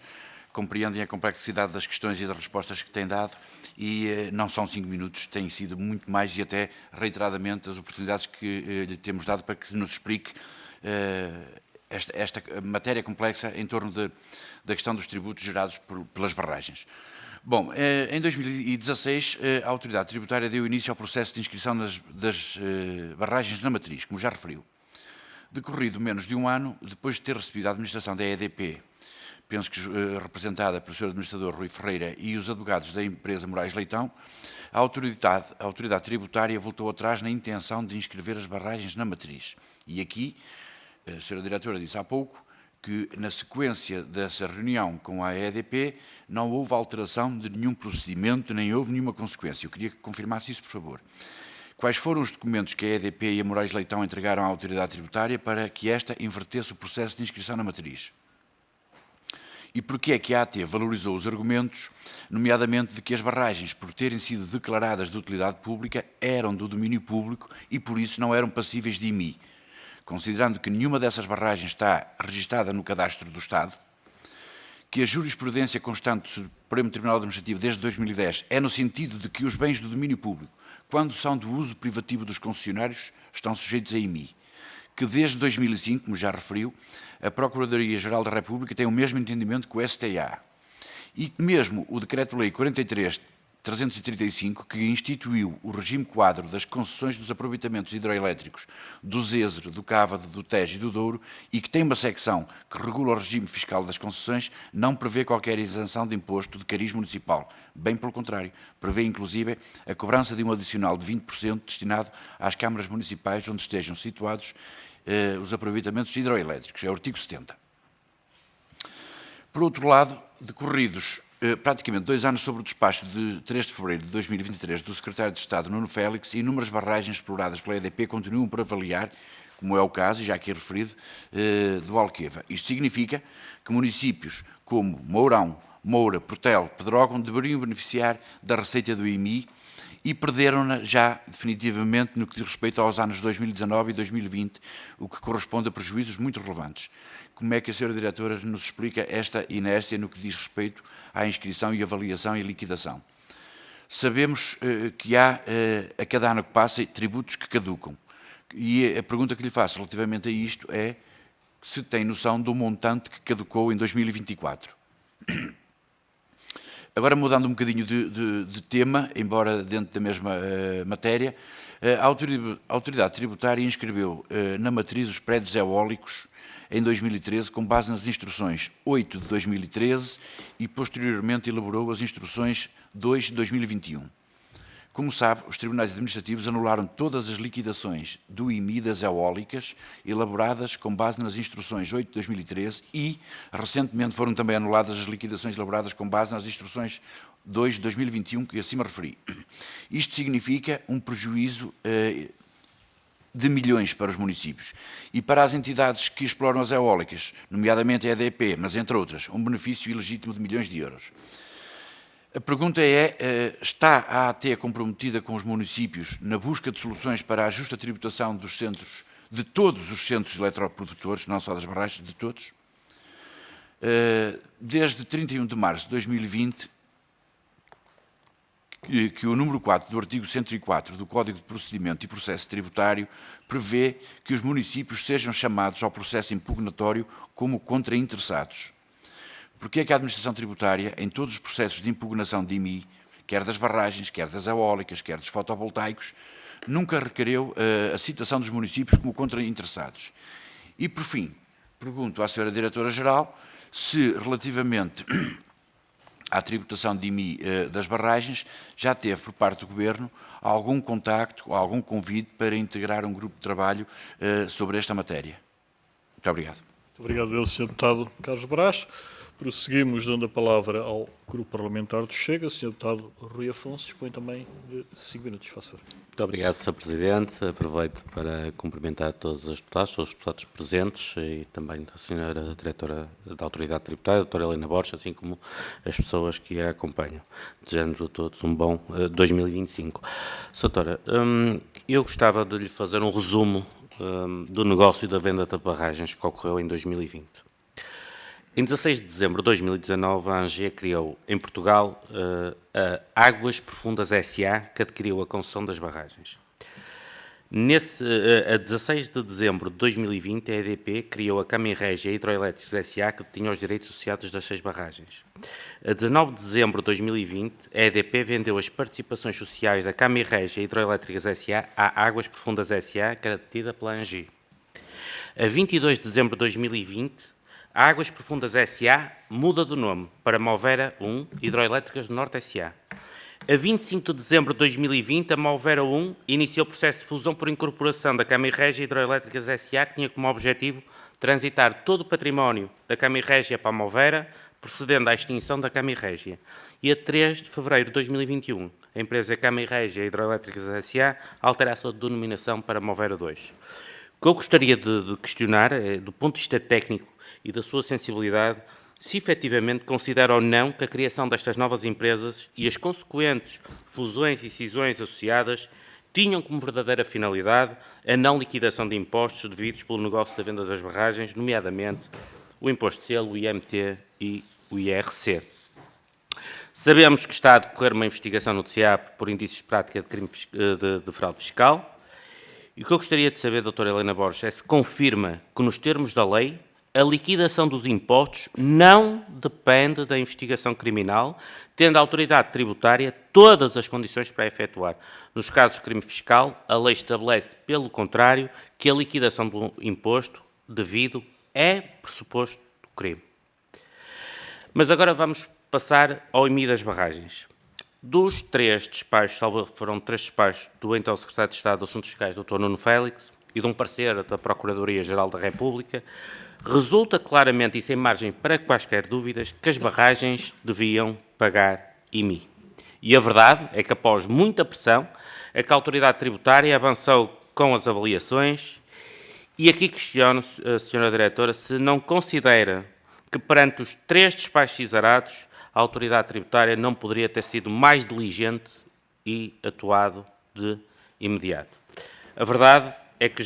Speaker 5: compreendem a complexidade das questões e das respostas que têm dado e não são 5 minutos, têm sido muito mais e até reiteradamente as oportunidades que lhe temos dado para que nos explique esta matéria complexa em torno da questão dos tributos gerados pelas barragens. Bom, em 2016 a Autoridade Tributária deu início ao processo de inscrição das barragens na matriz, como já referiu. Decorrido menos de um ano, depois de ter recebido a administração da EDP, penso que representada pelo Sr. Administrador Rui Ferreira e os advogados da empresa Moraes Leitão, a autoridade tributária voltou atrás na intenção de inscrever as barragens na matriz. E aqui, a Sra. Diretora disse há pouco que, na sequência dessa reunião com a EDP, não houve alteração de nenhum procedimento, nem houve nenhuma consequência. Eu queria que confirmasse isso, por favor. Quais foram os documentos que a EDP e a Moraes Leitão entregaram à autoridade tributária para que esta invertesse o processo de inscrição na matriz? E porquê é que a AT valorizou os argumentos, nomeadamente de que as barragens, por terem sido declaradas de utilidade pública, eram do domínio público e por isso não eram passíveis de IMI, considerando que nenhuma dessas barragens está registada no cadastro do Estado, que a jurisprudência constante do Supremo Tribunal Administrativo desde 2010 é no sentido de que os bens do domínio público, quando são do uso privativo dos concessionários, estão sujeitos a IMI, que desde 2005, como já referiu, a Procuradoria-Geral da República tem o mesmo entendimento que o STA, e mesmo o Decreto-Lei 43/335, que instituiu o regime quadro das concessões dos aproveitamentos hidroelétricos do Zezer, do Cávado, do Tejo e do Douro, e que tem uma secção que regula o regime fiscal das concessões, não prevê qualquer isenção de imposto de cariz municipal. Bem pelo contrário, prevê inclusive a cobrança de um adicional de 20% destinado às câmaras municipais onde estejam situados os aproveitamentos hidroelétricos. É o artigo 70. Por outro lado, decorridos praticamente 2 anos sobre o despacho de 3 de fevereiro de 2023 do Secretário de Estado Nuno Félix, inúmeras barragens exploradas pela EDP continuam por avaliar, como é o caso, já aqui referido, do Alqueva. Isto significa que municípios como Mourão, Moura, Portel, Pedrógão deveriam beneficiar da receita do IMI e perderam-na já definitivamente no que diz respeito aos anos 2019 e 2020, o que corresponde a prejuízos muito relevantes. Como é que a Sra. Diretora nos explica esta inércia no que diz respeito à inscrição e avaliação e liquidação? Sabemos que há, a cada ano que passa, tributos que caducam. E a pergunta que lhe faço relativamente a isto é se tem noção do montante que caducou em 2024. Agora, mudando um bocadinho de tema, embora dentro da mesma matéria, a Autoridade Tributária inscreveu na matriz os prédios eólicos em 2013, com base nas instruções 8 de 2013 e, posteriormente, elaborou as instruções 2 de 2021. Como sabe, os tribunais administrativos anularam todas as liquidações do IMI das eólicas elaboradas com base nas instruções 8 de 2013 e, recentemente, foram também anuladas as liquidações elaboradas com base nas instruções 2 de 2021, que acima referi. Isto significa um prejuízo de milhões para os municípios e para as entidades que exploram as eólicas, nomeadamente a EDP, mas entre outras, um benefício ilegítimo de milhões de euros. A pergunta é, está a AT comprometida com os municípios na busca de soluções para a justa tributação dos centros, de todos os centros eletroprodutores, não só das barragens, de todos? Desde 31 de março de 2020, que o número 4 do artigo 104 do Código de Procedimento e Processo Tributário prevê que os municípios sejam chamados ao processo impugnatório como contrainteressados. Porque é que a Administração Tributária, em todos os processos de impugnação de IMI, quer das barragens, quer das eólicas, quer dos fotovoltaicos, nunca requereu a citação dos municípios como contrainteressados? E, por fim, pergunto à Sra. Diretora-Geral se, relativamente à tributação de IMI das barragens, já teve, por parte do Governo, algum contacto ou algum convite para integrar um grupo de trabalho sobre esta matéria. Muito obrigado.
Speaker 1: Muito obrigado, Sr. Deputado Carlos Brás. Prosseguimos dando a palavra ao Grupo Parlamentar do Chega. O Sr. Deputado Rui Afonso dispõe também de 5 minutos, faça favor.
Speaker 6: Muito obrigado, Sr. Presidente. Aproveito para cumprimentar todos os deputados presentes e também a Sra. Diretora da Autoridade Tributária, a Dra. Helena Borges, assim como as pessoas que a acompanham. Desejando a todos um bom 2025. Doutora, eu gostava de lhe fazer um resumo do negócio da venda de barragens que ocorreu em 2020. Em 16 de dezembro de 2019, a ANGE criou em Portugal a Águas Profundas S.A., que adquiriu a concessão das barragens. A 16 de dezembro de 2020, a EDP criou a Caminrégia Hidroelétricos S.A., que tinha os direitos associados das 6 barragens. A 19 de dezembro de 2020, a EDP vendeu as participações sociais da Caminrégia Hidroelétricas S.A. à Águas Profundas S.A., que era detida pela ANGE. A 22 de dezembro de 2020, a Águas Profundas S.A. muda de nome para Movera 1 Hidroelétricas do Norte S.A. A 25 de dezembro de 2020, a Movera 1 iniciou o processo de fusão por incorporação da Caminrégia Hidroelétricas S.A., que tinha como objetivo transitar todo o património da Caminrégia para a Movera, procedendo à extinção da Caminrégia. E a 3 de fevereiro de 2021, a empresa Caminrégia Hidroelétricas S.A. altera a sua denominação para Movera 2. O que eu gostaria de questionar é, do ponto de vista técnico e da sua sensibilidade, se efetivamente considera ou não que a criação destas novas empresas e as consequentes fusões e cisões associadas tinham como verdadeira finalidade a não liquidação de impostos devidos pelo negócio da venda das barragens, nomeadamente o imposto de selo, o IMT e o IRC. Sabemos que está a decorrer uma investigação no TSEAP por indícios de prática de crime de fraude fiscal. E o que eu gostaria de saber, doutora Helena Borges, é se confirma que, nos termos da lei, a liquidação dos impostos não depende da investigação criminal, tendo a autoridade tributária todas as condições para efetuar. Nos casos de crime fiscal, a lei estabelece, pelo contrário, que a liquidação do imposto devido é pressuposto do crime. Mas agora vamos passar ao IMI das barragens. Dos 3 despachos, foram 3 despachos do então Secretário de Estado de Assuntos Fiscais, Dr. Nuno Félix, e de um parceiro da Procuradoria-Geral da República, resulta claramente e sem margem para quaisquer dúvidas que as barragens deviam pagar IMI. E a verdade é que, após muita pressão, a Autoridade Tributária avançou com as avaliações e aqui questiono a Sra. Diretora se não considera que, perante os 3 despachos exarados, a Autoridade Tributária não poderia ter sido mais diligente e atuado de imediato. A verdade é que,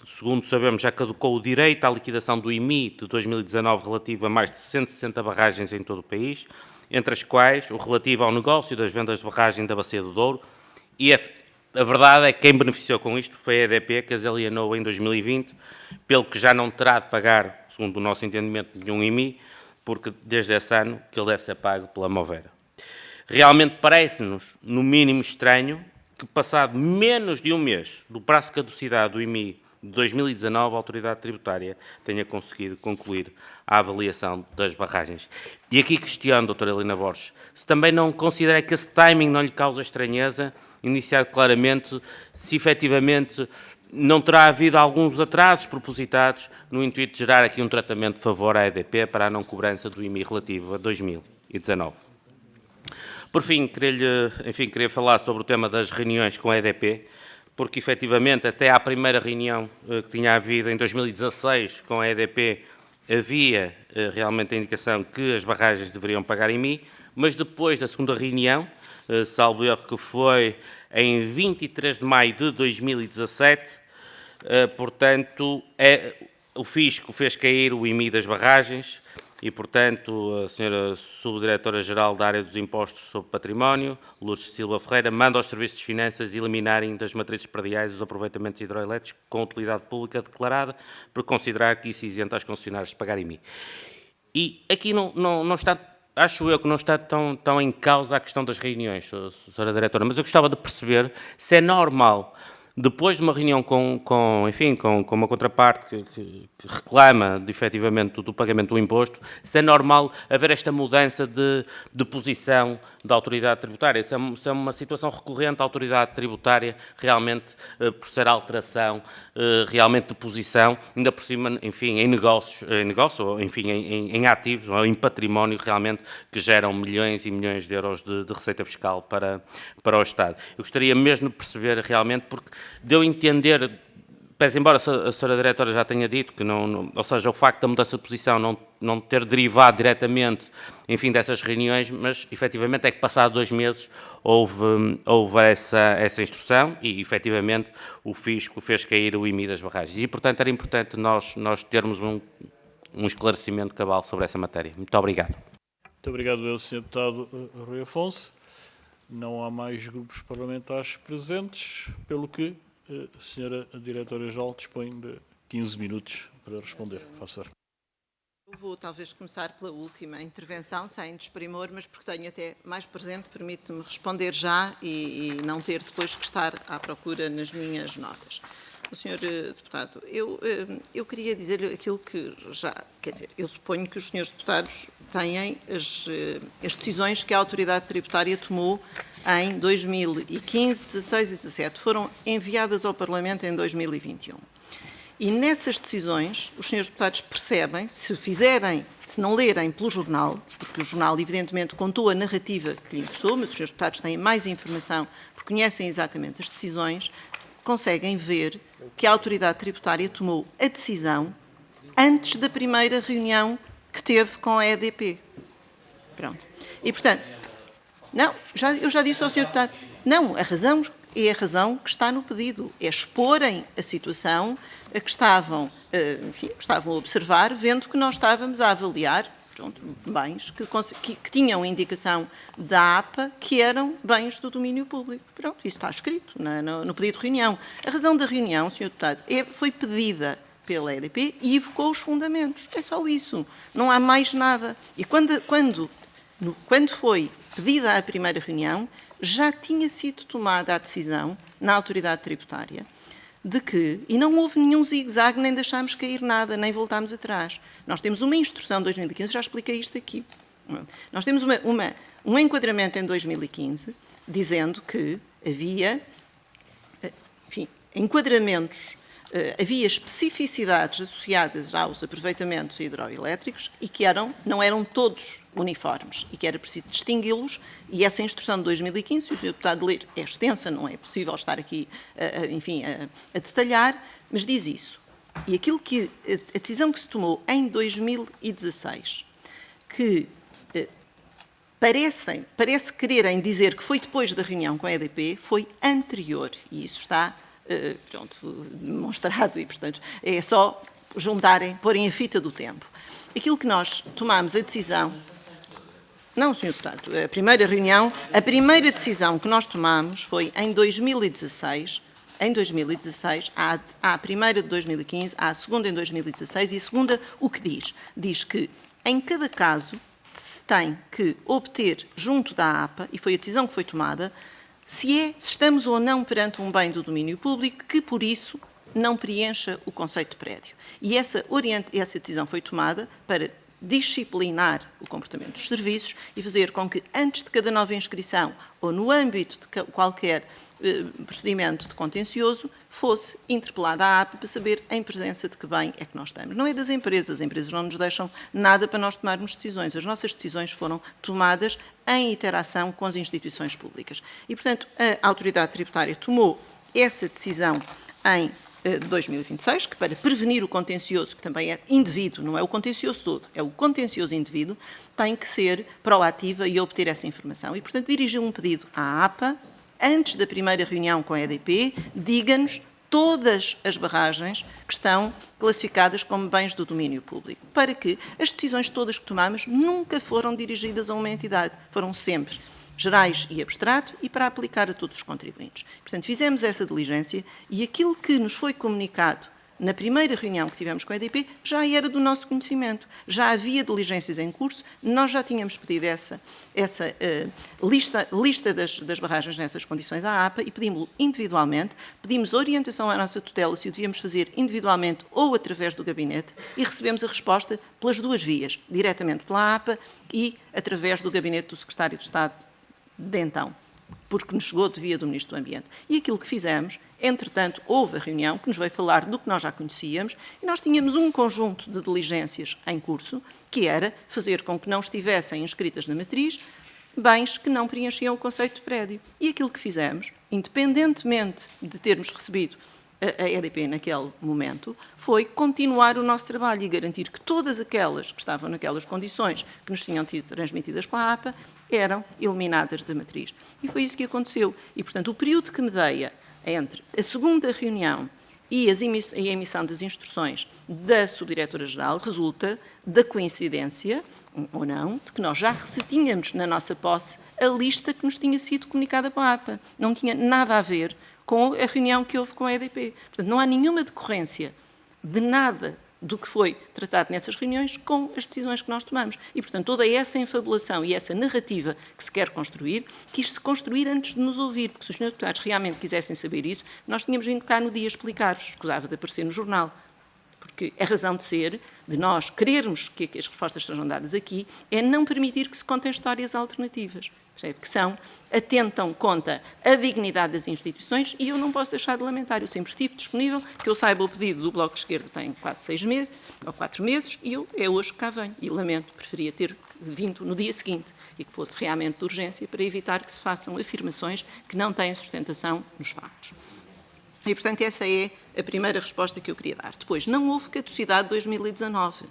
Speaker 6: segundo sabemos, já caducou o direito à liquidação do IMI de 2019 relativo a mais de 160 barragens em todo o país, entre as quais o relativo ao negócio das vendas de barragem da Bacia do Douro, e a verdade é que quem beneficiou com isto foi a EDP, que as alienou em 2020, pelo que já não terá de pagar, segundo o nosso entendimento, nenhum IMI, porque desde esse ano que ele deve ser pago pela Movera. Realmente parece-nos, no mínimo, estranho que, passado menos de um mês do prazo de caducidade do IMI de 2019, a Autoridade Tributária tenha conseguido concluir a avaliação das barragens. E aqui questiono, doutora Helena Borges, se também não considera que esse timing não lhe causa estranheza, iniciado claramente, se efetivamente não terá havido alguns atrasos propositados no intuito de gerar aqui um tratamento de favor à EDP para a não cobrança do IMI relativo a 2019. Por fim, queria falar sobre o tema das reuniões com a EDP, porque efetivamente até à primeira reunião que tinha havido em 2016 com a EDP havia realmente a indicação que as barragens deveriam pagar IMI, mas depois da segunda reunião, salvo erro que foi em 23 de maio de 2017, portanto, o Fisco fez cair o IMI das barragens e, portanto, a senhora Subdiretora-Geral da Área dos Impostos sobre Património, Lourdes Silva Ferreira, manda aos Serviços de Finanças eliminarem das matrizes prediais os aproveitamentos hidroelétricos com utilidade pública declarada, por considerar que isso isenta as concessionárias de pagar IMI. E aqui não está, acho eu que não está tão em causa a questão das reuniões, senhora Diretora, mas eu gostava de perceber se é normal, depois de uma reunião com uma contraparte que reclama, efetivamente, do pagamento do imposto, se é normal haver esta mudança de posição da autoridade tributária. Se é uma situação recorrente, a autoridade tributária, realmente, por ser alteração, realmente de posição, ainda por cima, enfim, em negócio, ou, enfim, em ativos, ou em património, realmente, que geram milhões e milhões de euros de receita fiscal para o Estado. Eu gostaria mesmo de perceber, realmente, porque deu a entender, pese embora a senhora Diretora já tenha dito que ou seja, o facto da mudança de posição não ter derivado diretamente, enfim, dessas reuniões, mas efetivamente é que passado 2 meses houve essa instrução e efetivamente o Fisco fez cair o IMI das barragens. E, portanto, era importante nós termos um esclarecimento cabal sobre essa matéria. Muito obrigado.
Speaker 1: Muito obrigado, Sr. Deputado Rui Afonso. Não há mais grupos parlamentares presentes, pelo que a Sra. Diretora-Geral dispõe de 15 minutos para responder. Faça favor.
Speaker 3: Eu vou talvez começar pela última intervenção, sem desprimor, mas porque tenho até mais presente, permite-me responder já e não ter depois que estar à procura nas minhas notas. O Sr. Deputado, eu queria dizer-lhe aquilo que já... Quer dizer, eu suponho que os senhores deputados têm as decisões que a Autoridade Tributária tomou em 2015, 16 e 17. Foram enviadas ao Parlamento em 2021. E nessas decisões, os senhores deputados percebem, se não lerem pelo jornal, porque o jornal, evidentemente, contou a narrativa que lhe interessou, mas os senhores deputados têm mais informação, porque conhecem exatamente as decisões, conseguem ver que a Autoridade Tributária tomou a decisão antes da primeira reunião que teve com a EDP. Pronto. E, portanto, eu já disse ao senhor deputado, não, a razão é a razão que está no pedido, é exporem a situação a que estavam a observar, vendo que nós estávamos a avaliar bens que tinham indicação da APA que eram bens do domínio público. Pronto, isso está escrito no pedido de reunião. A razão da reunião, Sr. Deputado, foi pedida pela EDP e evocou os fundamentos. É só isso. Não há mais nada. E quando foi pedida a primeira reunião, já tinha sido tomada a decisão na Autoridade Tributária de que, e não houve nenhum zigue-zague, nem deixámos cair nada, nem voltámos atrás. Nós temos uma instrução de 2015, já expliquei isto aqui. Nós temos um enquadramento em 2015, dizendo que havia, enquadramentos, havia especificidades associadas aos aproveitamentos hidroelétricos e que não eram todos uniformes e que era preciso distingui-los, e essa instrução de 2015, se o Sr. Deputado ler, é extensa, não é possível estar aqui, a detalhar, mas diz isso. E aquilo que, a decisão que se tomou em 2016, que parece quererem dizer que foi depois da reunião com a EDP, foi anterior, e isso está demonstrado, e, portanto, é só porem a fita do tempo. Aquilo que nós tomámos a decisão... Não, Sr. Deputado, a primeira decisão que nós tomámos foi em 2016, há a primeira de 2015, há a segunda em 2016, e a segunda o que diz? Diz que em cada caso, se tem que obter junto da APA, e foi a decisão que foi tomada, se estamos ou não perante um bem do domínio público que, por isso, não preencha o conceito de prédio. E essa decisão foi tomada para disciplinar o comportamento dos serviços e fazer com que, antes de cada nova inscrição ou no âmbito de qualquer procedimento de contencioso, fosse interpelada a APA para saber em presença de que bem é que nós estamos. Não é das empresas, as empresas não nos deixam nada para nós tomarmos decisões. As nossas decisões foram tomadas em interação com as instituições públicas. E, portanto, a Autoridade Tributária tomou essa decisão em 2026, que para prevenir o contencioso, que também é indevido, não é o contencioso todo, é o contencioso indevido, tem que ser proativa e obter essa informação. E, portanto, dirigiu um pedido à APA, antes da primeira reunião com a EDP, diga-nos todas as barragens que estão classificadas como bens do domínio público, para que as decisões todas que tomamos nunca foram dirigidas a uma entidade, foram sempre gerais e abstrato e para aplicar a todos os contribuintes. Portanto, fizemos essa diligência e aquilo que nos foi comunicado na primeira reunião que tivemos com a EDP já era do nosso conhecimento. Já havia diligências em curso, nós já tínhamos pedido essa lista das barragens nessas condições à APA e pedimos-lo individualmente, pedimos orientação à nossa tutela se o devíamos fazer individualmente ou através do gabinete e recebemos a resposta pelas duas vias, diretamente pela APA e através do gabinete do Secretário de Estado de então, porque nos chegou de via do Ministro do Ambiente. E aquilo que fizemos, entretanto, houve a reunião que nos veio falar do que nós já conhecíamos e nós tínhamos um conjunto de diligências em curso, que era fazer com que não estivessem inscritas na matriz bens que não preenchiam o conceito de prédio. E aquilo que fizemos, independentemente de termos recebido a EDP naquele momento, foi continuar o nosso trabalho e garantir que todas aquelas que estavam naquelas condições que nos tinham sido transmitidas pela APA eram eliminadas da matriz. E foi isso que aconteceu. E, portanto, o período que medeia entre a segunda reunião e a emissão das instruções da Subdiretora-Geral resulta da coincidência, ou não, de que nós já tínhamos na nossa posse a lista que nos tinha sido comunicada pela APA. Não tinha nada a ver com a reunião que houve com a EDP. Portanto, não há nenhuma decorrência de nada do que foi tratado nessas reuniões com as decisões que nós tomamos. E, portanto, toda essa enfabulação e essa narrativa que se quer construir, quis-se construir antes de nos ouvir, porque se os senhores deputados realmente quisessem saber isso, nós tínhamos vindo cá no dia explicar-vos, escusava de aparecer no jornal. Porque a razão de ser, de nós querermos que as respostas sejam dadas aqui, é não permitir que se contem histórias alternativas, percebe? Que atentam contra a dignidade das instituições e eu não posso deixar de lamentar. Eu sempre estive disponível, que eu saiba o pedido do Bloco de Esquerda tem quase 6 meses, ou 4 meses, e é hoje que cá venho. E lamento, preferia ter vindo no dia seguinte e que fosse realmente de urgência para evitar que se façam afirmações que não têm sustentação nos factos. E, portanto, essa é a primeira resposta que eu queria dar. Depois, não houve caducidade de 2019.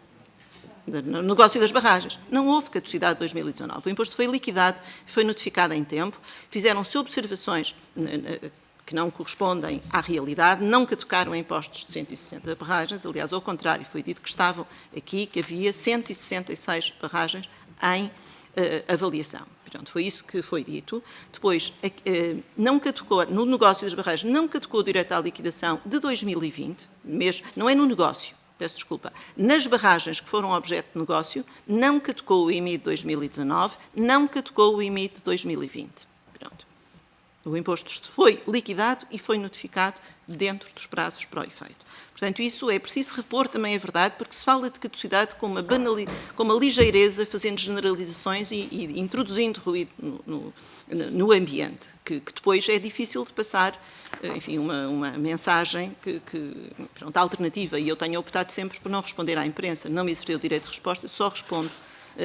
Speaker 3: No negócio das barragens. Não houve caducidade de 2019. O imposto foi liquidado, foi notificado em tempo, fizeram-se observações que não correspondem à realidade, não caducaram impostos de 160 barragens, aliás, ao contrário, foi dito que estavam aqui, que havia 166 barragens em avaliação. Portanto, foi isso que foi dito. Depois, não caducou, no negócio das barragens, não caducou o direito à liquidação de 2020, mesmo, não é no negócio, peço desculpa, nas barragens que foram objeto de negócio, não caducou o IMI de 2019, não caducou o IMI de 2020. Pronto. O imposto foi liquidado e foi notificado dentro dos prazos para o efeito. Portanto, isso é preciso repor também a verdade, porque se fala de caducidade com uma ligeireza, fazendo generalizações e introduzindo ruído no ambiente, que depois é difícil de passar, enfim, uma mensagem pronto, alternativa. E eu tenho optado sempre por não responder à imprensa. Não me exerceu o direito de resposta, só respondo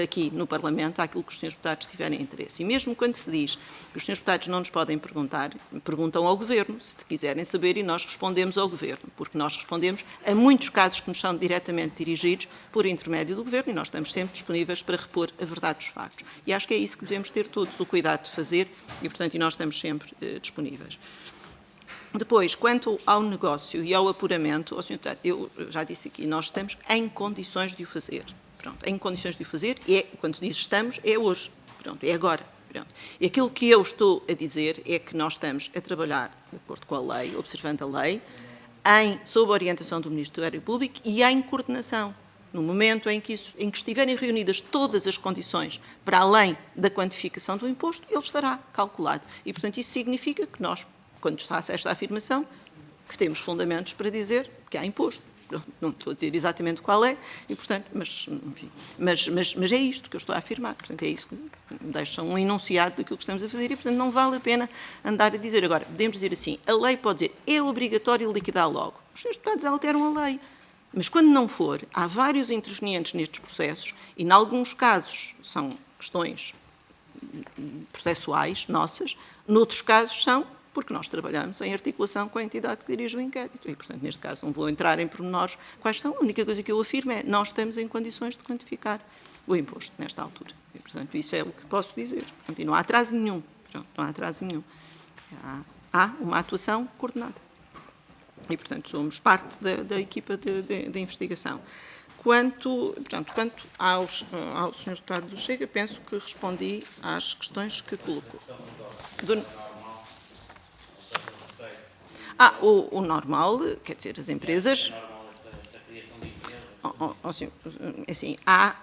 Speaker 3: aqui no Parlamento àquilo que os senhores deputados tiverem interesse. E mesmo quando se diz que os senhores deputados não nos podem perguntar, perguntam ao Governo, se quiserem saber, e nós respondemos ao Governo, porque nós respondemos a muitos casos que nos são diretamente dirigidos por intermédio do Governo e nós estamos sempre disponíveis para repor a verdade dos factos. E acho que é isso que devemos ter todos o cuidado de fazer e, portanto, nós estamos sempre disponíveis. Depois, quanto ao negócio e ao apuramento, ao senhor deputado, eu já disse aqui, nós estamos em condições de o fazer. Pronto, em condições de o fazer, e quando se diz estamos, é hoje, pronto, é agora. Pronto. E aquilo que eu estou a dizer é que nós estamos a trabalhar de acordo com a lei, observando a lei, sob a orientação do Ministério Público e em coordenação. No momento em que estiverem reunidas todas as condições para além da quantificação do imposto, ele estará calculado. E, portanto, isso significa que nós, quando se faz esta afirmação, que temos fundamentos para dizer que há imposto. Não estou a dizer exatamente qual é, e, portanto, enfim, mas é isto que eu estou a afirmar. Portanto, é isso que deixa um enunciado daquilo que estamos a fazer e, portanto, não vale a pena andar a dizer. Agora, podemos dizer assim, a lei pode dizer, é obrigatório liquidar logo. Os senhores deputados alteram a lei. Mas quando não for, há vários intervenientes nestes processos e, em alguns casos, são questões processuais nossas, noutros casos são porque nós trabalhamos em articulação com a entidade que dirige o inquérito. E, portanto, neste caso, não vou entrar em pormenores quais são. A única coisa que eu afirmo é nós estamos em condições de quantificar o imposto nesta altura. E, portanto, isso é o que posso dizer. Portanto, e não há atraso nenhum. Não há atraso nenhum. Há uma atuação coordenada. E, portanto, somos parte da equipa de investigação. Quanto aos senhores deputados do Chega, penso que respondi às questões que colocou. O normal, quer dizer, as empresas... Assim, há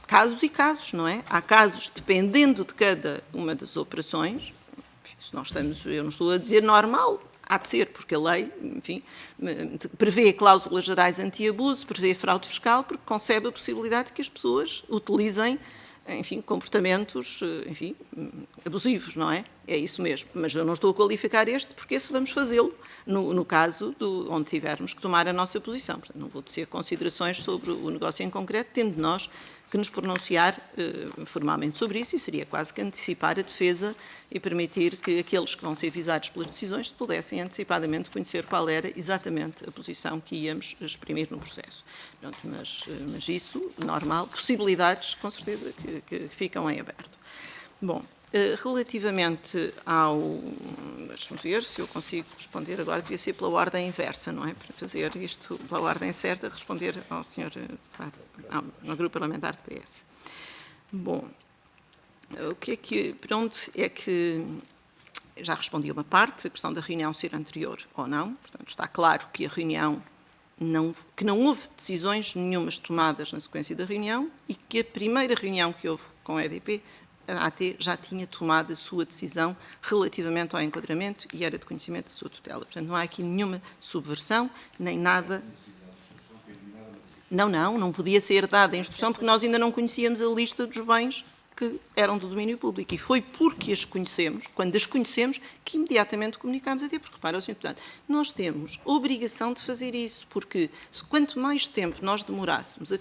Speaker 3: casos e casos, não é? Há casos, dependendo de cada uma das operações, eu não estou a dizer normal, há de ser, porque a lei, enfim, prevê cláusulas gerais anti-abuso, prevê fraude fiscal, porque concebe a possibilidade de que as pessoas utilizem, enfim, comportamentos, enfim, abusivos, não é? É isso mesmo. Mas eu não estou a qualificar este, porque esse vamos fazê-lo no caso onde tivermos que tomar a nossa posição. Portanto, não vou tecer considerações sobre o negócio em concreto, tendo nós que nos pronunciar formalmente sobre isso, e seria quase que antecipar a defesa e permitir que aqueles que vão ser visados pelas decisões pudessem antecipadamente conhecer qual era exatamente a posição que íamos exprimir no processo. Pronto, mas isso, normal, possibilidades, com certeza, que ficam em aberto. Bom, relativamente ao... Deixe-me ver se eu consigo responder agora, devia ser pela ordem inversa, não é? Para fazer isto pela ordem certa, responder ao senhor deputado, ao grupo parlamentar do PS. Bom, o que é que... Pronto, é que já respondi a uma parte, a questão da reunião ser anterior ou não. Portanto, está claro que a reunião... que não houve decisões nenhumas tomadas na sequência da reunião e que a primeira reunião que houve com a EDP, a AT já tinha tomado a sua decisão relativamente ao enquadramento e era de conhecimento da sua tutela. Portanto, não há aqui nenhuma subversão, nem nada... Não podia ser dada a instrução porque nós ainda não conhecíamos a lista dos bens que eram do domínio público. E foi porque as conhecemos, quando as conhecemos, que imediatamente comunicámos a ti. Porque, repara, Sr. Deputado, nós temos a obrigação de fazer isso, porque quanto mais tempo nós demorássemos a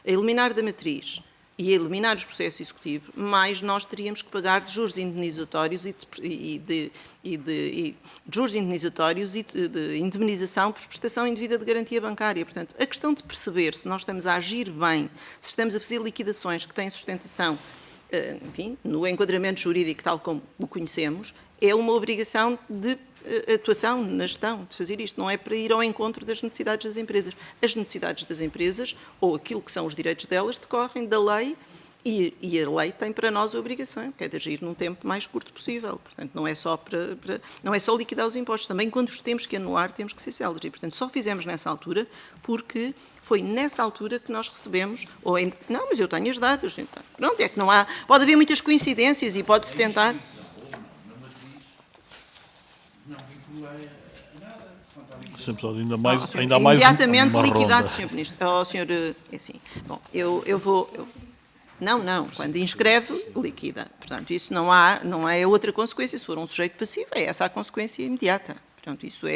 Speaker 3: eliminar da matriz e a eliminar os processos executivos, mais nós teríamos que pagar de juros indemnizatórios e de indemnização por prestação indevida de garantia bancária. Portanto, a questão de perceber se nós estamos a agir bem, se estamos a fazer liquidações que têm sustentação, enfim, no enquadramento jurídico tal como o conhecemos, é uma obrigação de atuação na gestão, de fazer isto. Não é para ir ao encontro das necessidades das empresas. As necessidades das empresas, ou aquilo que são os direitos delas, decorrem da lei e a lei tem para nós a obrigação, que é de agir num tempo mais curto possível. Portanto, não é só não é só liquidar os impostos. Também, quando os temos que anular, temos que ser céleres. E, portanto, só fizemos nessa altura porque foi nessa altura que nós recebemos... Não, mas eu tenho as datas. Pronto, é que não há... Pode haver muitas coincidências e pode-se tentar...
Speaker 1: Sempre ainda mais
Speaker 3: imediatamente
Speaker 1: uma
Speaker 3: liquidado,
Speaker 1: ronda.
Speaker 3: Sr. Ministro. Senhor, é assim. Bom, eu vou... Não. Quando inscreve, liquida. Portanto, isso não é outra consequência. Se for um sujeito passivo, é essa a consequência imediata. Portanto, isso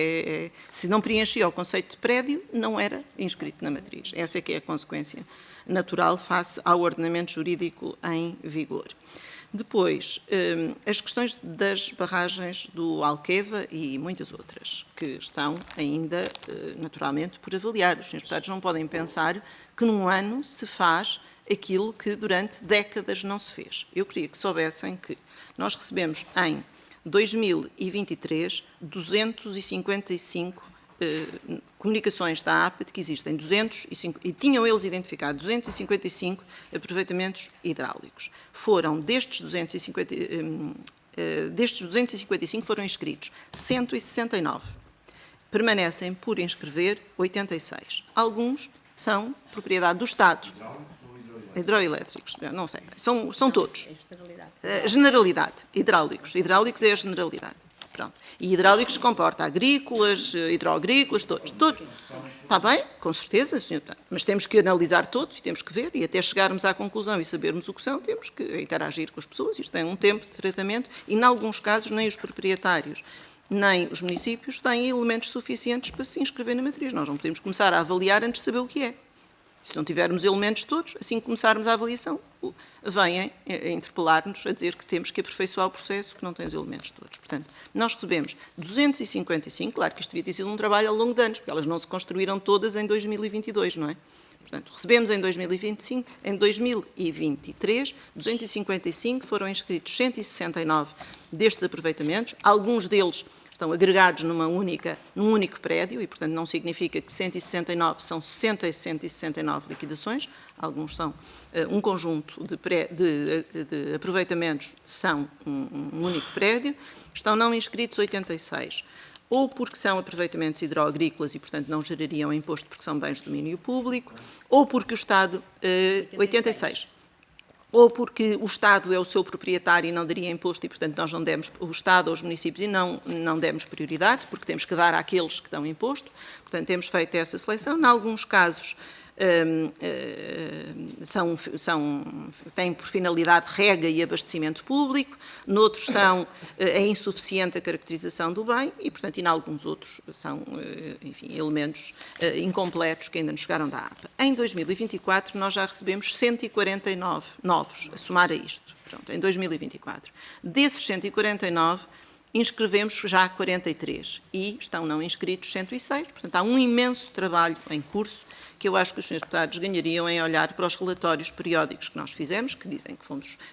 Speaker 3: se não preenchia o conceito de prédio, não era inscrito na matriz. Essa é que é a consequência natural face ao ordenamento jurídico em vigor. Depois, as questões das barragens do Alqueva e muitas outras, que estão ainda, naturalmente, por avaliar. Os senhores deputados não podem pensar que num ano se faz aquilo que durante décadas não se fez. Eu queria que soubessem que nós recebemos em 2023 255 comunicações da APA de que existem 205, e tinham eles identificado 255 aproveitamentos hidráulicos. Destes 255 foram inscritos 169. Permanecem por inscrever 86. Alguns são propriedade do Estado. Hidroelétricos, não sei, são todos. Generalidade, hidráulicos. Hidráulicos é a generalidade. Pronto. E hidráulicos comporta agrícolas, hidroagrícolas, todos. Está bem, com certeza, senhor. Mas temos que analisar todos e temos que ver, e até chegarmos à conclusão e sabermos o que são, temos que interagir com as pessoas. Isto tem um tempo de tratamento e, em alguns casos, nem os proprietários nem os municípios têm elementos suficientes para se inscrever na matriz. Nós não podemos começar a avaliar antes de saber o que é. Se não tivermos elementos todos, assim que começarmos a avaliação, vêm interpelar-nos a dizer que temos que aperfeiçoar o processo, que não tem os elementos todos. Portanto, nós recebemos 255, claro que isto devia ter sido um trabalho ao longo de anos, porque elas não se construíram todas em 2022, não é? Portanto, recebemos em 2025, em 2023, 255, foram inscritos 169 destes aproveitamentos, alguns deles estão agregados num único prédio e, portanto, não significa que 169 são 169 liquidações, alguns são um conjunto de aproveitamentos, são um único prédio, estão não inscritos 86, ou porque são aproveitamentos hidroagrícolas e, portanto, não gerariam imposto porque são bens de domínio público, ou porque o Estado, 86, ou porque o Estado é o seu proprietário e não daria imposto e, portanto, nós não demos, o Estado ou os municípios, e não demos prioridade, porque temos que dar àqueles que dão imposto. Portanto, temos feito essa seleção. Em alguns casos, têm por finalidade rega e abastecimento público, noutros é insuficiente a caracterização do bem e, portanto, em alguns outros são, enfim, elementos incompletos que ainda nos chegaram da APA. Em 2024, nós já recebemos 149 novos, a somar a isto, pronto, em 2024. Desses 149, inscrevemos já 43 e estão não inscritos 106, portanto, há um imenso trabalho em curso que eu acho que os senhores deputados ganhariam em olhar para os relatórios periódicos que nós fizemos, que dizem que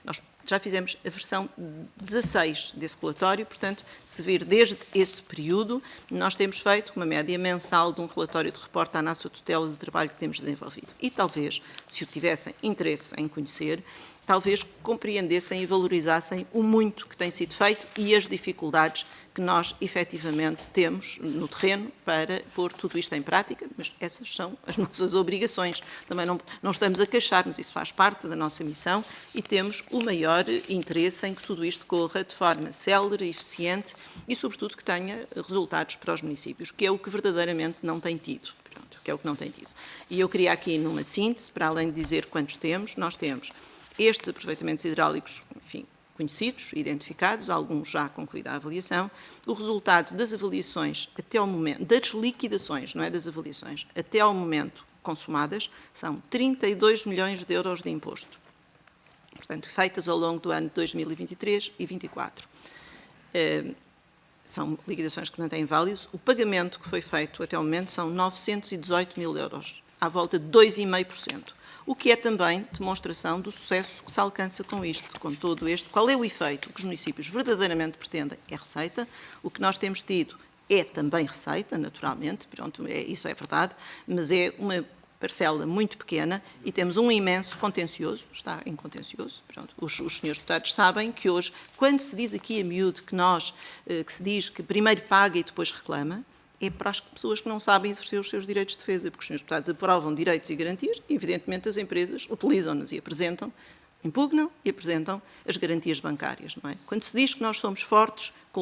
Speaker 3: nós já fizemos a versão 16 desse relatório, portanto, se vir desde esse período, nós temos feito uma média mensal de um relatório de reporte à nossa tutela do trabalho que temos desenvolvido. E talvez, se o tivessem interesse em conhecer, talvez compreendessem e valorizassem o muito que tem sido feito e as dificuldades que nós efetivamente temos no terreno para pôr tudo isto em prática, mas essas são as nossas obrigações. Também não estamos a queixar-nos, isso faz parte da nossa missão e temos o maior interesse em que tudo isto corra de forma célere, eficiente e, sobretudo, que tenha resultados para os municípios, que é o que verdadeiramente não tem tido. Pronto, que é o que não tem tido. E eu queria aqui, numa síntese, para além de dizer quantos temos, nós temos estes aproveitamentos hidráulicos, enfim, conhecidos, identificados, alguns já concluída a avaliação, o resultado das avaliações até ao momento, das liquidações, não é das avaliações, até ao momento consumadas, são 32 milhões de euros de imposto. Portanto, feitas ao longo do ano de 2023 e 2024. São liquidações que mantêm válidos. O pagamento que foi feito até ao momento são 918 mil euros, à volta de 2,5%. O que é também demonstração do sucesso que se alcança com isto, com todo este. Qual é o efeito? O que os municípios verdadeiramente pretendem é receita. O que nós temos tido é também receita, naturalmente, pronto, isso é verdade, mas é uma parcela muito pequena e temos um imenso contencioso, está em contencioso. Pronto. Os senhores deputados sabem que hoje, quando se diz aqui a miúdo que se diz que primeiro paga e depois reclama, é para as pessoas que não sabem exercer os seus direitos de defesa, porque os senhores deputados aprovam direitos e garantias e, evidentemente, as empresas utilizam-nas e apresentam, impugnam e apresentam as garantias bancárias, não é? Quando se diz que nós somos fortes com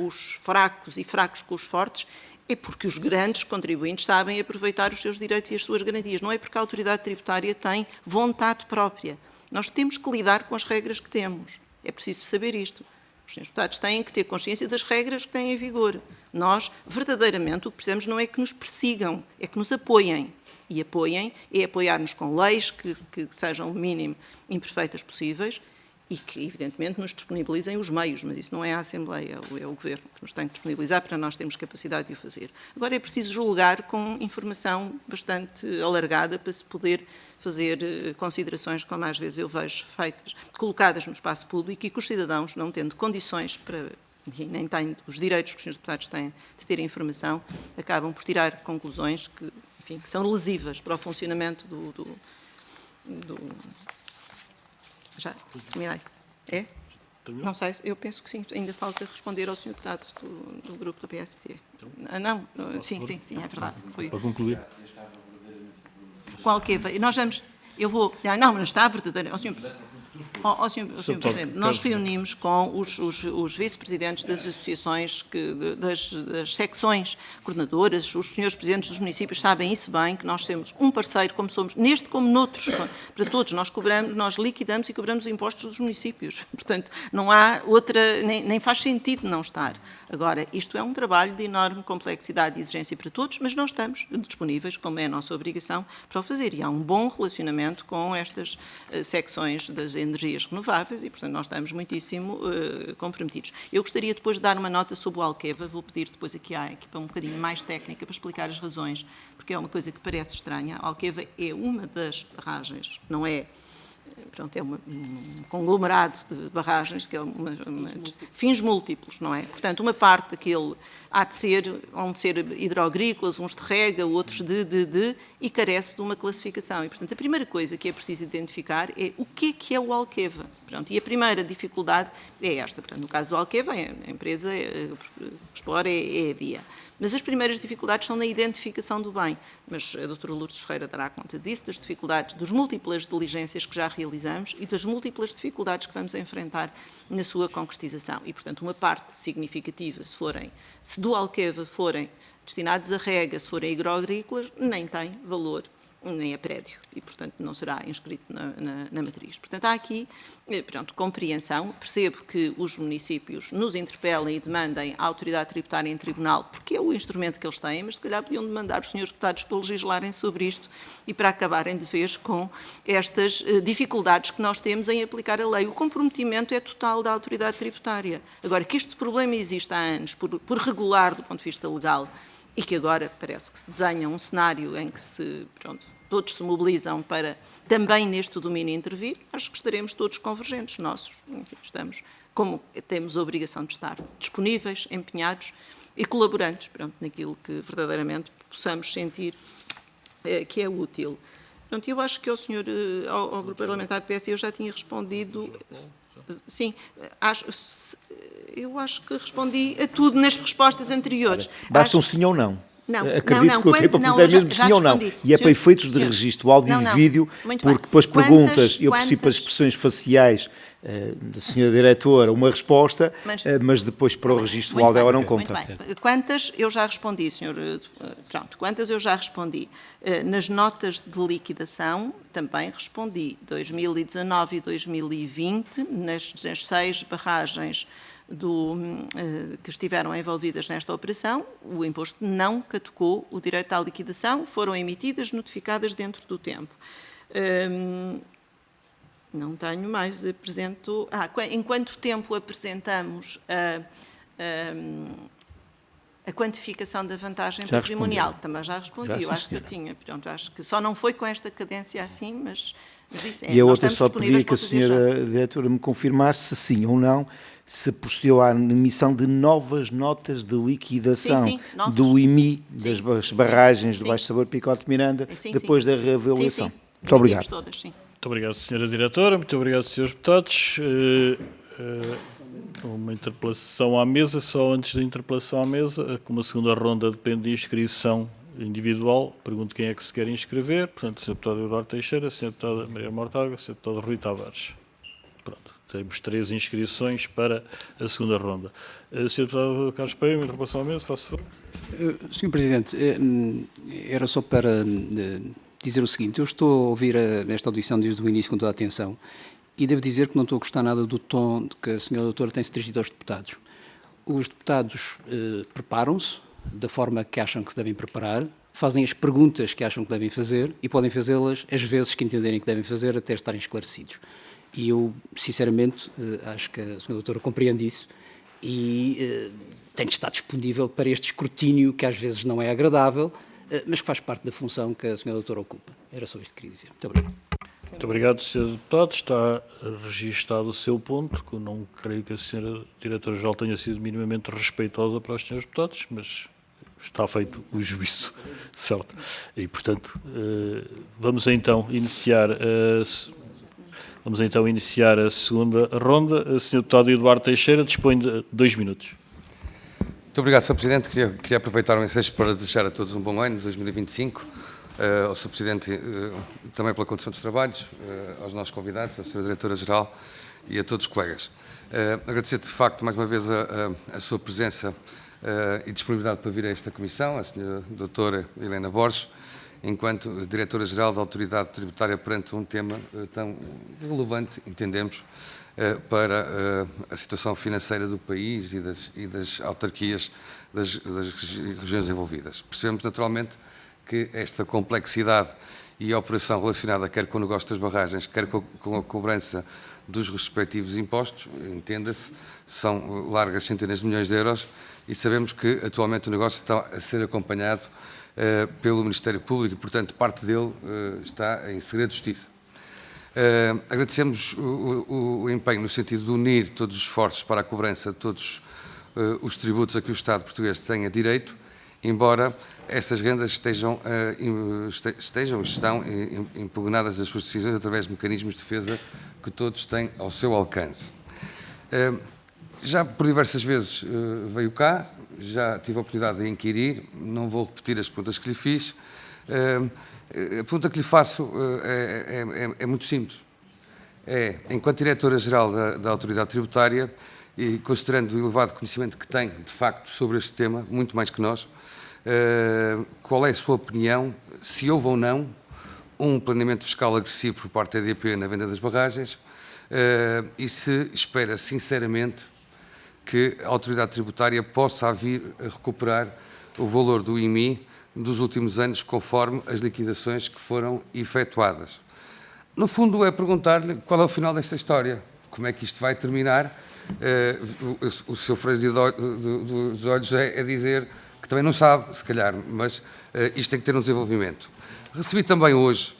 Speaker 3: os fracos e fracos com os fortes, é porque os grandes contribuintes sabem aproveitar os seus direitos e as suas garantias, não é porque a autoridade tributária tem vontade própria. Nós temos que lidar com as regras que temos. É preciso saber isto. Os senhores deputados têm que ter consciência das regras que têm em vigor. Nós, verdadeiramente, o que precisamos não é que nos persigam, é que nos apoiem. E apoiem é apoiar-nos com leis que sejam o mínimo imperfeitas possíveis e que, evidentemente, nos disponibilizem os meios, mas isso não é a Assembleia, é o Governo que nos tem que disponibilizar para nós termos capacidade de o fazer. Agora é preciso julgar com informação bastante alargada para se poder fazer considerações, como às vezes eu vejo feitas, colocadas no espaço público e que os cidadãos, não tendo condições para, nem têm os direitos que os senhores deputados têm de ter informação, acabam por tirar conclusões que, enfim, que são lesivas para o funcionamento do... Já terminei. É? Não sei, eu penso que sim. Ainda falta responder ao senhor deputado do grupo do PST. Não, sim, é verdade.
Speaker 1: Para concluir.
Speaker 3: com a Alqueva. E nós vamos... Eu vou... Não, mas está verdadeiro. Sr. Presidente, nós reunimos com os vice-presidentes das associações, das secções coordenadoras, os senhores presidentes dos municípios sabem isso bem, que nós temos um parceiro, como somos, neste como noutros, para todos, nós liquidamos e cobramos os impostos dos municípios. Portanto, não há outra, nem faz sentido não estar. Agora, isto é um trabalho de enorme complexidade e exigência para todos, mas nós estamos disponíveis, como é a nossa obrigação, para o fazer. E há um bom relacionamento com estas secções das energias renováveis e, portanto, nós estamos muitíssimo comprometidos. Eu gostaria depois de dar uma nota sobre o Alqueva, vou pedir depois aqui à equipa um bocadinho mais técnica para explicar as razões, porque é uma coisa que parece estranha. A Alqueva é uma das barragens, não é... Pronto, é um conglomerado de barragens, que é fins múltiplos, não é? Portanto, uma parte daquele hão de ser hidroagrícolas, uns de rega, outros e carece de uma classificação. E, portanto, a primeira coisa que é preciso identificar é o que é o Alqueva. Pronto, e a primeira dificuldade é esta. Portanto, no caso do Alqueva, a empresa que explora é a DIA. Mas as primeiras dificuldades são na identificação do bem. Mas a doutora Lourdes Ferreira dará conta disso, das dificuldades, das múltiplas diligências que já realizamos e das múltiplas dificuldades que vamos enfrentar na sua concretização. E, portanto, uma parte significativa, se do Alqueva forem destinados a rega, se forem agroagrícolas, nem tem valor, nem é prédio, e, portanto, não será inscrito na matriz. Portanto, há aqui, compreensão. Percebo que os municípios nos interpelem e demandem a autoridade tributária em tribunal, porque é o instrumento que eles têm, mas se calhar podiam demandar os senhores deputados para legislarem sobre isto e para acabarem de vez com estas dificuldades que nós temos em aplicar a lei. O comprometimento é total da autoridade tributária. Agora, que este problema existe há anos, por regular do ponto de vista legal, e que agora parece que se desenha um cenário em que todos se mobilizam para também neste domínio intervir, acho que estaremos todos convergentes. Nós, enfim, estamos, como temos a obrigação de estar, disponíveis, empenhados e colaborantes, naquilo que verdadeiramente possamos sentir que é útil. Eu acho que ao grupo parlamentar do PS eu já tinha respondido. Sim, eu acho que respondi a tudo nas respostas anteriores.
Speaker 7: Basta um sim ou não.
Speaker 3: Não,
Speaker 7: acredito que o tempo é mesmo sim ou não. E é para efeitos de registro áudio e vídeo, porque depois perguntas, eu percebo pelas expressões faciais da senhora diretora uma resposta, mas depois para o registro áudio ela não conta.
Speaker 3: Quantas eu já respondi, senhor? Quantas eu já respondi? Nas notas de liquidação também respondi. 2019 e 2020, nas 6 barragens que estiveram envolvidas nesta operação, o imposto não caducou o direito à liquidação, foram emitidas, notificadas dentro do tempo. Não tenho mais, apresento... em quanto tempo apresentamos a quantificação da vantagem patrimonial? Também já respondi, eu acho que eu tinha. Acho que só não foi com esta cadência assim, mas isso é.
Speaker 7: E a outra só pedia que a senhora diretora me confirmasse se sim ou não, se procedeu à emissão de novas notas de liquidação do IMI, das barragens do Baixo Sabor Picote Miranda, depois da reavaliação. Muito obrigado.
Speaker 3: Todas, sim.
Speaker 1: Muito obrigado, senhora diretora. Muito obrigado, senhores deputados. Uma interpelação à mesa. Só antes da interpelação à mesa, com uma segunda ronda depende de inscrição individual. Pergunto quem é que se quer inscrever. Portanto, senhor deputado Eduardo Teixeira, senhora deputada Maria Mortágua, senhor deputado Rui Tavares. Pronto. Temos 3 inscrições para a segunda ronda. Senhor deputado Carlos Pereira, uma interpelação à mesa, faço favor.
Speaker 8: Senhor Presidente, era só para dizer o seguinte: eu estou a ouvir esta audição desde o início com toda a atenção e devo dizer que não estou a gostar nada do tom que a senhora doutora tem se dirigido aos deputados. Os deputados preparam-se da forma que acham que se devem preparar, fazem as perguntas que acham que devem fazer e podem fazê-las às vezes que entenderem que devem fazer até estarem esclarecidos. E eu, sinceramente, acho que a senhora doutora compreende isso e tem de estar disponível para este escrutínio que às vezes não é agradável, mas que faz parte da função que a senhora doutora ocupa. Era só isto que queria dizer. Muito obrigado.
Speaker 1: Muito obrigado, senhor deputado. Está registado o seu ponto, que eu não creio que a senhora diretora-geral tenha sido minimamente respeitosa para os senhores deputados, mas está feito o juízo, certo? E, portanto, vamos então iniciar a segunda ronda. O senhor deputado Eduardo Teixeira dispõe de 2 minutos.
Speaker 9: Muito obrigado, Sr. Presidente. Queria aproveitar o ensejo para desejar a todos um bom ano, 2025. ao Sr. Presidente, também pela condução dos trabalhos, aos nossos convidados, à Sra. Diretora-Geral e a todos os colegas. Agradecer de facto mais uma vez a sua presença e disponibilidade para vir a esta comissão, a Sra. Doutora Helena Borges, enquanto Diretora-Geral da Autoridade Tributária, perante um tema tão relevante, entendemos, para a situação financeira do país e das autarquias das regiões envolvidas. Percebemos naturalmente que esta complexidade e a operação relacionada quer com o negócio das barragens, quer com a cobrança dos respectivos impostos, entenda-se, são largas centenas de milhões de euros e sabemos que atualmente o negócio está a ser acompanhado pelo Ministério Público e, portanto, parte dele está em segredo de justiça. Agradecemos o empenho no sentido de unir todos os esforços para a cobrança de todos os tributos a que o Estado português tenha direito, embora essas rendas estão impugnadas as suas decisões através de mecanismos de defesa que todos têm ao seu alcance. Já por diversas vezes veio cá, já tive a oportunidade de inquirir, não vou repetir as perguntas que lhe fiz. A pergunta que lhe faço é muito simples. Enquanto Diretora-Geral da Autoridade Tributária, e considerando o elevado conhecimento que tem, de facto, sobre este tema, muito mais que nós, qual é a sua opinião, se houve ou não um planeamento fiscal agressivo por parte da EDP na venda das barragens e se espera, sinceramente, que a autoridade tributária possa vir a recuperar o valor do IMI dos últimos anos, conforme as liquidações que foram efetuadas. No fundo, é perguntar-lhe qual é o final desta história, como é que isto vai terminar. O seu franzir dos olhos é dizer que também não sabe, se calhar, mas isto tem que ter um desenvolvimento. Recebi também hoje,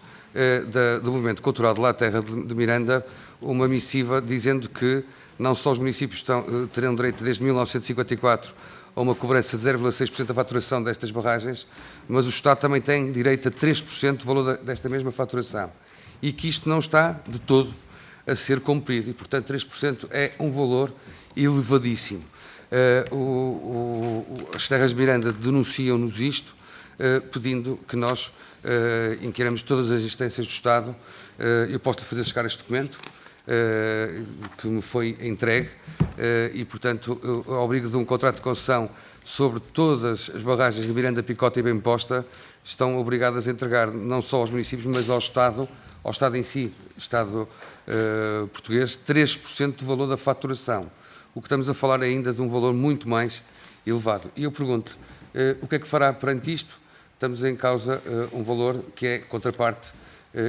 Speaker 9: do Movimento Cultural de La Terra de Miranda, uma missiva dizendo que não só os municípios terão direito desde 1954 a uma cobrança de 0,6% da faturação destas barragens, mas o Estado também tem direito a 3% do valor desta mesma faturação. E que isto não está, de todo, a ser cumprido. E, portanto, 3% é um valor elevadíssimo. As Terras de Miranda denunciam-nos isto, pedindo que nós inquiramos todas as instâncias do Estado. Eu posso-lhe fazer chegar este documento, que me foi entregue, e, portanto, ao abrigo de um contrato de concessão sobre todas as barragens de Miranda, Picota e Bem Posta, estão obrigadas a entregar não só aos municípios, mas ao Estado em si, Estado português, 3% do valor da faturação. O que estamos a falar ainda de um valor muito mais elevado. E eu pergunto-lhe, o que é que fará perante isto? Estamos em causa um valor que é contraparte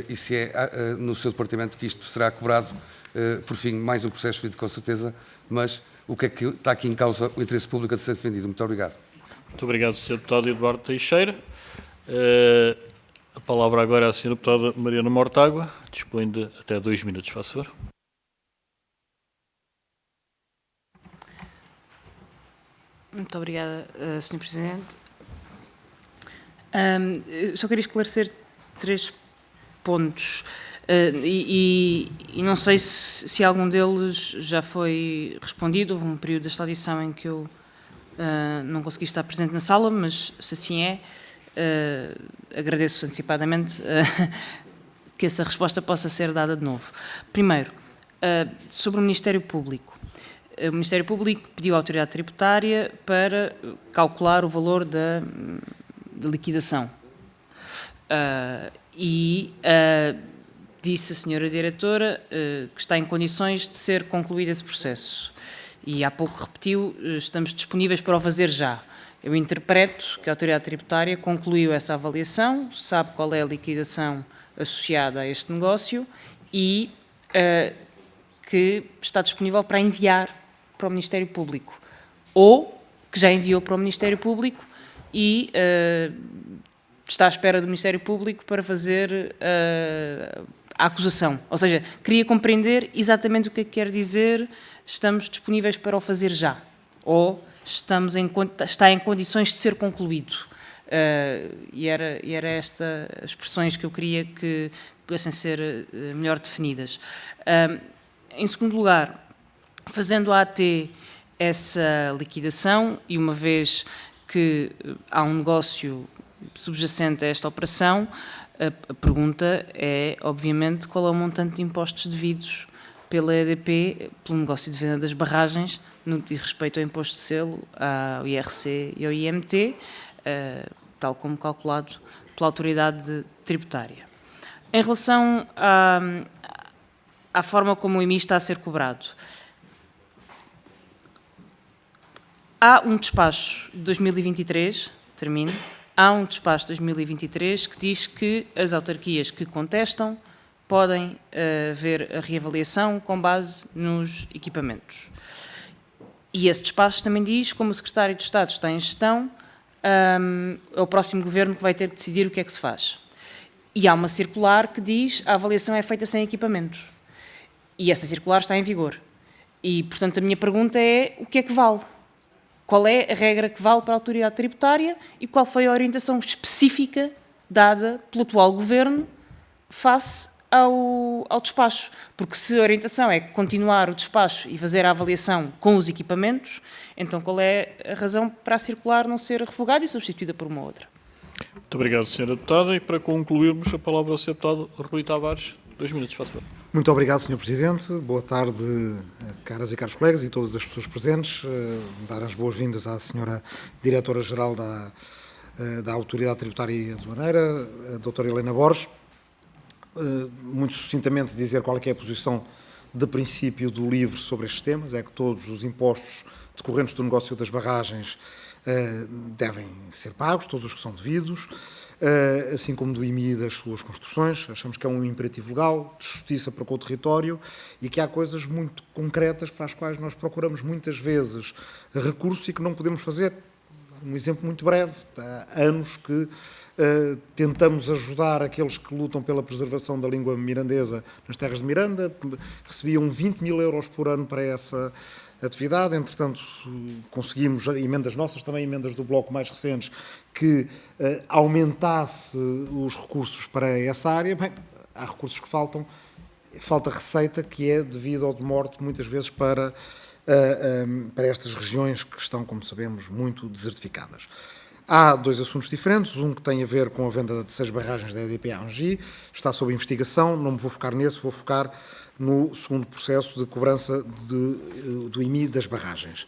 Speaker 9: e se é no seu departamento que isto será cobrado, por fim, mais um processo jurídico com certeza, mas o que é que está aqui em causa o interesse público a ser defendido? Muito obrigado.
Speaker 1: Muito obrigado, Sr. Deputado Eduardo Teixeira. A palavra agora é à Sra. Deputada Mariana Mortágua, dispõe de até 2 minutos, faz favor.
Speaker 2: Muito obrigada, Sr. Presidente. Só queria esclarecer 3 pontos e não sei se algum deles já foi respondido. Houve um período desta audição em que eu não consegui estar presente na sala, mas se assim é, agradeço antecipadamente que essa resposta possa ser dada de novo. Primeiro, sobre o Ministério Público. O Ministério Público pediu à Autoridade Tributária para calcular o valor da liquidação. Disse a Sra. Diretora que está em condições de ser concluído esse processo. E há pouco repetiu, estamos disponíveis para o fazer já. Eu interpreto que a Autoridade Tributária concluiu essa avaliação, sabe qual é a liquidação associada a este negócio e que está disponível para enviar para o Ministério Público, ou que já enviou para o Ministério Público e está à espera do Ministério Público para fazer a acusação. Ou seja, queria compreender exatamente o que é que quer dizer estamos disponíveis para o fazer já, ou está em condições de ser concluído. E era estas expressões que eu queria que pudessem ser melhor definidas. Em segundo lugar, fazendo a AT essa liquidação, e uma vez que há um negócio subjacente a esta operação, a pergunta é, obviamente, qual é o montante de impostos devidos pela EDP pelo negócio de venda das barragens no que diz respeito ao imposto de selo, ao IRC e ao IMT, tal como calculado pela autoridade tributária. Em relação à forma como o IMI está a ser cobrado, há um despacho de 2023, termino, há um despacho de 2023 que diz que as autarquias que contestam podem ver a reavaliação com base nos equipamentos. E esse despacho também diz, como o Secretário de Estado está em gestão, é o próximo Governo que vai ter que decidir o que é que se faz. E há uma circular que diz que a avaliação é feita sem equipamentos. E essa circular está em vigor. E, portanto, a minha pergunta é, o que é que vale? Qual é a regra que vale para a autoridade tributária e qual foi a orientação específica dada pelo atual Governo face ao despacho? Porque se a orientação é continuar o despacho e fazer a avaliação com os equipamentos, então qual é a razão para a circular não ser revogada e substituída por uma outra?
Speaker 1: Muito obrigado, Sra. Deputada. E para concluirmos, a palavra ao Sr. Deputado Rui Tavares. 2 minutos, faça favor.
Speaker 10: Muito obrigado, Sr. Presidente. Boa tarde, caras e caros colegas e todas as pessoas presentes. Dar as boas-vindas à Sra. Diretora-Geral da Autoridade Tributária e Aduaneira, a Dra. Helena Borges. Muito sucintamente dizer qual é que é a posição de princípio do LIVRE sobre estes temas, é que todos os impostos decorrentes do negócio das barragens devem ser pagos, todos os que são devidos, assim como do IMI das suas construções. Achamos que é um imperativo legal, de justiça para com o território e que há coisas muito concretas para as quais nós procuramos muitas vezes recursos e que não podemos fazer. Um exemplo muito breve, há anos que tentamos ajudar aqueles que lutam pela preservação da língua mirandesa nas terras de Miranda, recebiam 20 mil euros por ano para essa atividade. Entretanto, conseguimos emendas nossas, também emendas do Bloco mais recentes, que aumentasse os recursos para essa área. Bem, há recursos que faltam, falta receita, que é devido ao demorte, muitas vezes, para estas regiões que estão, como sabemos, muito desertificadas. Há 2 assuntos diferentes, um que tem a ver com a venda de 6 barragens da EDP à Angi, está sob investigação, não me vou focar nesse, vou focar no segundo processo de cobrança do IMI das barragens.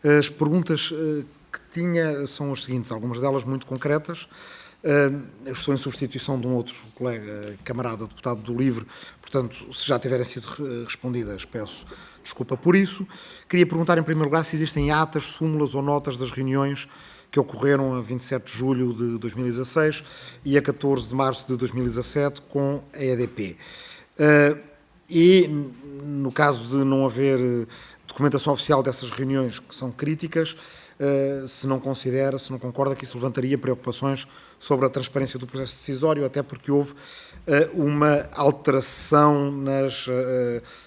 Speaker 10: As perguntas que tinha são as seguintes, algumas delas muito concretas. Eu estou em substituição de um outro colega, camarada, deputado do LIVRE, portanto, se já tiverem sido respondidas, peço desculpa por isso. Queria perguntar, em primeiro lugar, se existem atas, súmulas ou notas das reuniões que ocorreram a 27 de julho de 2016 e a 14 de março de 2017 com a EDP. E, no caso de não haver documentação oficial dessas reuniões que são críticas, se não considera, se não concorda que isso levantaria preocupações sobre a transparência do processo decisório, até porque houve uma alteração nas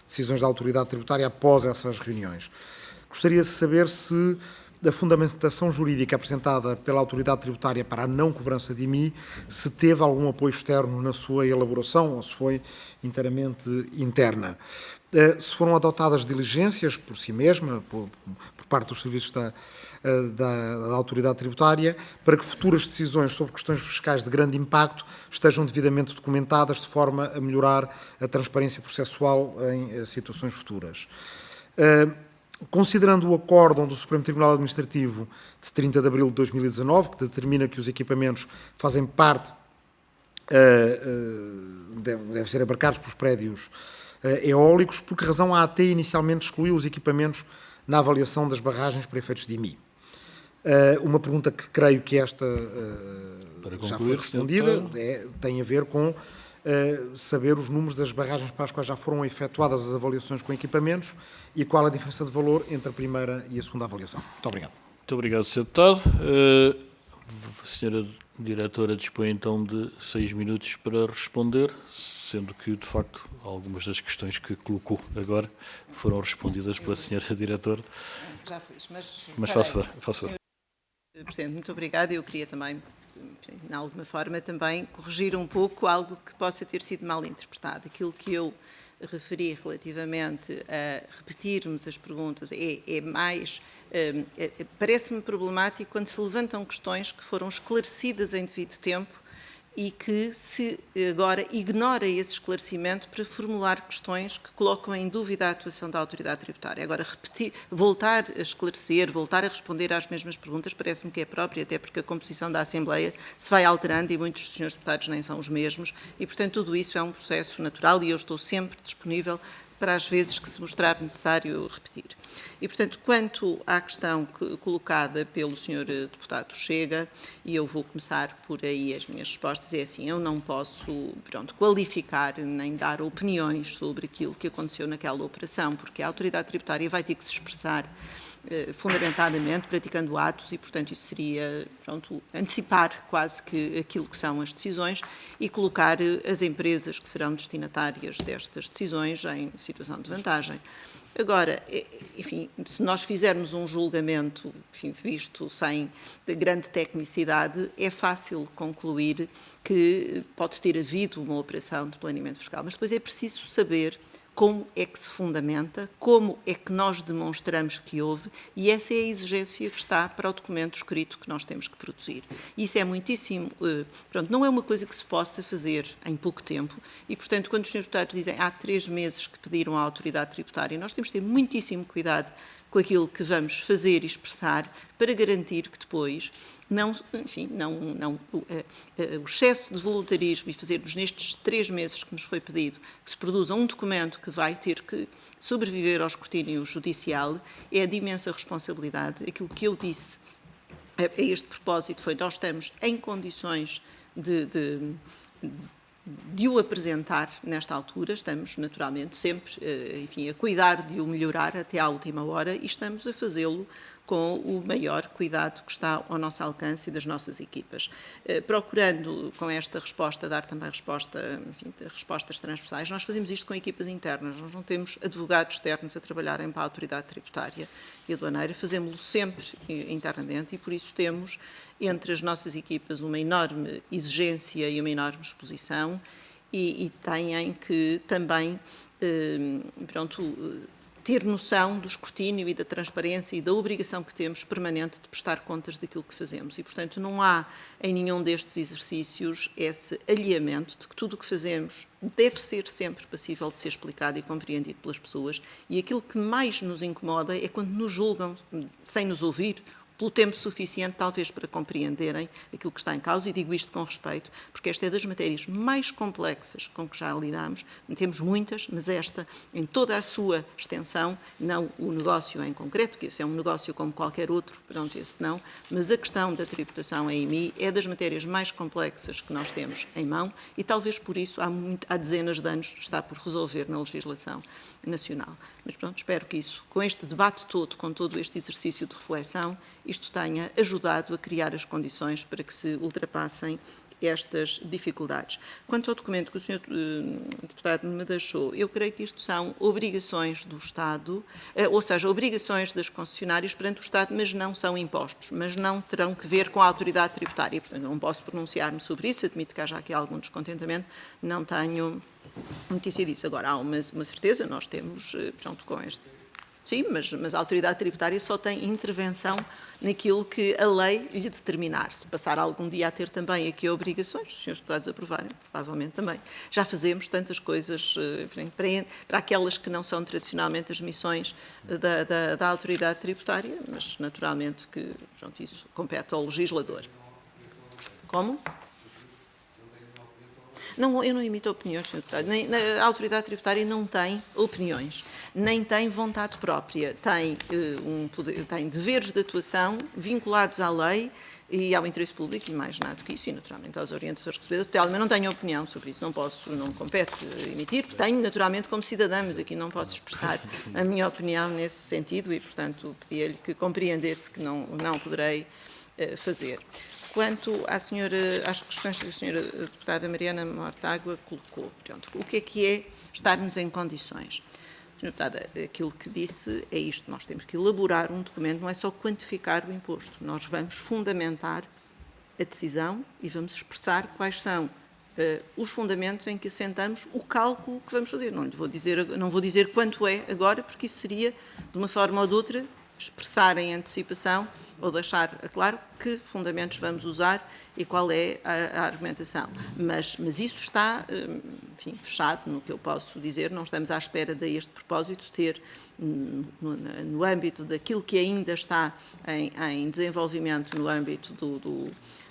Speaker 10: decisões da autoridade tributária após essas reuniões. Gostaria de saber se a fundamentação jurídica apresentada pela autoridade tributária para a não cobrança de IMI, se teve algum apoio externo na sua elaboração ou se foi inteiramente interna. Se foram adotadas diligências por si mesma, por parte dos serviços da autoridade tributária, para que futuras decisões sobre questões fiscais de grande impacto estejam devidamente documentadas de forma a melhorar a transparência processual em situações futuras. Considerando o acórdão do Supremo Tribunal Administrativo de 30 de abril de 2019, que determina que os equipamentos fazem parte, devem ser abarcados pelos prédios eólicos, por que razão a AT inicialmente excluiu os equipamentos na avaliação das barragens para efeitos de IMI? Uma pergunta que creio que esta já foi respondida, tem a ver com saber os números das barragens para as quais já foram efetuadas as avaliações com equipamentos e qual a diferença de valor entre a primeira e a segunda avaliação. Muito obrigado.
Speaker 1: Muito obrigado, Sr. Deputado. A Sra. Diretora dispõe então de 6 minutos para responder, sendo que, de facto, algumas das questões que colocou agora foram respondidas pela Sra. Diretora.
Speaker 3: Já fiz,
Speaker 1: mas faço favor.
Speaker 3: Presidente, muito obrigada. Eu queria também, de alguma forma, também corrigir um pouco algo que possa ter sido mal interpretado. Aquilo que eu referi relativamente a repetirmos as perguntas, é mais... Parece-me problemático quando se levantam questões que foram esclarecidas em devido tempo e que se agora ignora esse esclarecimento para formular questões que colocam em dúvida a atuação da autoridade tributária. Agora, voltar a esclarecer, voltar a responder às mesmas perguntas, parece-me que é próprio, até porque a composição da Assembleia se vai alterando e muitos dos senhores deputados nem são os mesmos, e, portanto, tudo isso é um processo natural e eu estou sempre disponível para as vezes que se mostrar necessário repetir. E, portanto, quanto à questão colocada pelo Sr. Deputado Chega, e eu vou começar por aí as minhas respostas, é assim, eu não posso, qualificar nem dar opiniões sobre aquilo que aconteceu naquela operação, porque a autoridade tributária vai ter que se expressar fundamentadamente, praticando atos e, portanto, isso seria, antecipar quase que aquilo que são as decisões e colocar as empresas que serão destinatárias destas decisões em situação de vantagem. Agora, enfim, se nós fizermos um julgamento, enfim, visto sem grande tecnicidade, é fácil concluir que pode ter havido uma operação de planeamento fiscal, mas depois é preciso saber como é que se fundamenta, como é que nós demonstramos que houve, e essa é a exigência que está para o documento escrito que nós temos que produzir. Isso é muitíssimo, não é uma coisa que se possa fazer em pouco tempo, e, portanto, quando os senhores deputados dizem há 3 meses que pediram à autoridade tributária, nós temos que ter muitíssimo cuidado com aquilo que vamos fazer e expressar para garantir que depois o excesso de voluntarismo e fazermos nestes 3 meses que nos foi pedido que se produza um documento que vai ter que sobreviver ao escrutínio judicial é de imensa responsabilidade. Aquilo que eu disse a este propósito foi nós estamos em condições de o apresentar nesta altura, estamos naturalmente sempre, enfim, a cuidar de o melhorar até à última hora e estamos a fazê-lo com o maior cuidado que está ao nosso alcance e das nossas equipas. Procurando, com esta resposta, dar também respostas transversais, nós fazemos isto com equipas internas, nós não temos advogados externos a trabalharem para a autoridade tributária e aduaneira, fazemos-lo sempre internamente e, por isso, temos entre as nossas equipas uma enorme exigência e uma enorme exposição e têm que também, ter noção do escrutínio e da transparência e da obrigação que temos permanente de prestar contas daquilo que fazemos. E, portanto, não há em nenhum destes exercícios esse alinhamento de que tudo o que fazemos deve ser sempre passível de ser explicado e compreendido pelas pessoas. E aquilo que mais nos incomoda é quando nos julgam sem nos ouvir, pelo tempo suficiente, talvez, para compreenderem aquilo que está em causa, e digo isto com respeito, porque esta é das matérias mais complexas com que já lidamos. Temos muitas, mas esta, em toda a sua extensão, não o negócio em concreto, que esse é um negócio como qualquer outro, esse não, mas a questão da tributação em IMI é das matérias mais complexas que nós temos em mão e talvez por isso há dezenas de anos está por resolver na legislação nacional. Mas espero que isso, com este debate todo, com todo este exercício de reflexão, isto tenha ajudado a criar as condições para que se ultrapassem estas dificuldades. Quanto ao documento que o Sr. Deputado me deixou, eu creio que isto são obrigações do Estado, ou seja, obrigações das concessionárias perante o Estado, mas não são impostos, mas não terão que ver com a autoridade tributária. Portanto, não posso pronunciar-me sobre isso, admito que haja aqui algum descontentamento, não tenho notícia disso. Agora, há uma certeza, nós temos, com este... Sim, mas a autoridade tributária só tem intervenção naquilo que a lei lhe determinar. Se passar algum dia a ter também aqui obrigações, os senhores deputados aprovarem, provavelmente também. Já fazemos tantas coisas para aquelas que não são tradicionalmente as missões da autoridade tributária, mas naturalmente que isso compete ao legislador. Como? Não, eu não imito opiniões, Sr. Deputado. A autoridade tributária não tem opiniões, nem tem vontade própria. Tem deveres de atuação vinculados à lei e ao interesse público, e mais nada que isso, e naturalmente aos orientadores recebidos. Mas não tenho opinião sobre isso, não compete emitir. Tenho, naturalmente, como cidadã, mas aqui não posso expressar a minha opinião nesse sentido e, portanto, pedia-lhe que compreendesse que não poderei fazer. Quanto às questões que a senhora deputada Mariana Mortágua colocou, o que é estarmos em condições? Senhora deputada, aquilo que disse é isto, nós temos que elaborar um documento, não é só quantificar o imposto, nós vamos fundamentar a decisão e vamos expressar quais são os fundamentos em que assentamos o cálculo que vamos fazer. Não vou dizer quanto é agora, porque isso seria, de uma forma ou de outra, expressar em antecipação ou deixar claro que fundamentos vamos usar e qual é a argumentação. Mas isso está, enfim, fechado no que eu posso dizer. Não estamos à espera de este propósito ter, no âmbito daquilo que ainda está em desenvolvimento, no âmbito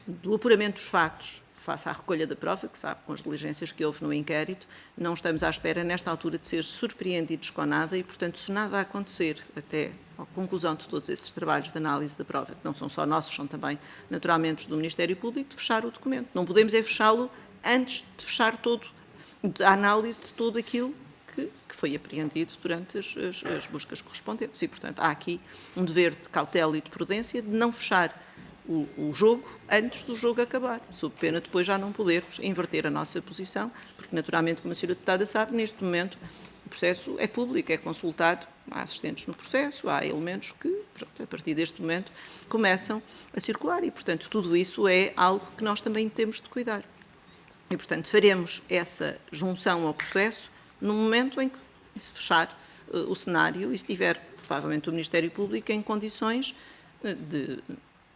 Speaker 3: do apuramento dos factos, face à recolha da prova, que sabe, com as diligências que houve no inquérito, não estamos à espera, nesta altura, de ser surpreendidos com nada e, portanto, se nada acontecer até à conclusão de todos esses trabalhos de análise da prova, que não são só nossos, são também, naturalmente, do Ministério Público, de fechar o documento. Não podemos é fechá-lo antes de fechar a análise de tudo aquilo que foi apreendido durante as buscas correspondentes. E, portanto, há aqui um dever de cautela e de prudência de não fechar o jogo antes do jogo acabar, sob pena depois já não podermos inverter a nossa posição, porque naturalmente, como a senhora deputada sabe, neste momento o processo é público, é consultado, há assistentes no processo, há elementos que, pronto, a partir deste momento, começam a circular e, portanto, tudo isso é algo que nós também temos de cuidar. E, portanto, faremos essa junção ao processo no momento em que se fechar o cenário e se tiver, provavelmente, o Ministério Público em condições de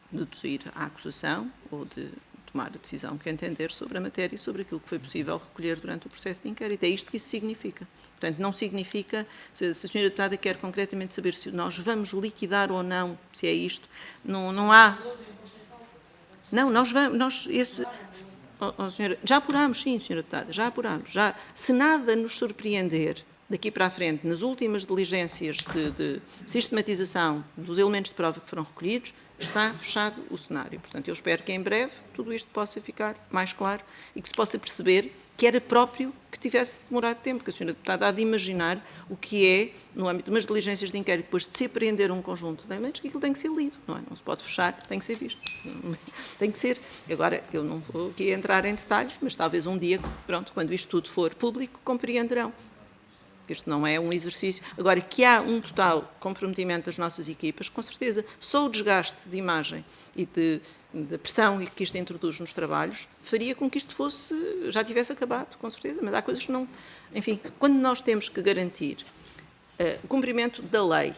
Speaker 3: deduzir a acusação ou de tomar a decisão que entender sobre a matéria e sobre aquilo que foi possível recolher durante o processo de inquérito. É isto que isso significa. Portanto, não significa, se a senhora deputada quer concretamente saber se nós vamos liquidar ou não, se é isto, não há... Não, senhora, já apurámos, sim, senhora deputada, já apurámos. Se nada nos surpreender daqui para a frente, nas últimas diligências de sistematização dos elementos de prova que foram recolhidos, está fechado o cenário. Portanto, eu espero que em breve tudo isto possa ficar mais claro e que se possa perceber que era próprio que tivesse demorado tempo, que a senhora deputada há de imaginar o que é, no âmbito de umas diligências de inquérito, depois de se apreender um conjunto de elementos, que aquilo tem que ser lido, não é? Não se pode fechar, tem que ser visto. Tem que ser. Agora, eu não vou aqui entrar em detalhes, mas talvez um dia, pronto, quando isto tudo for público, compreenderão. Este não é um exercício. Agora, que há um total comprometimento das nossas equipas, com certeza, só o desgaste de imagem e de pressão que isto introduz nos trabalhos faria com que isto já tivesse acabado, com certeza, mas há coisas que não... Enfim, quando nós temos que garantir o cumprimento da lei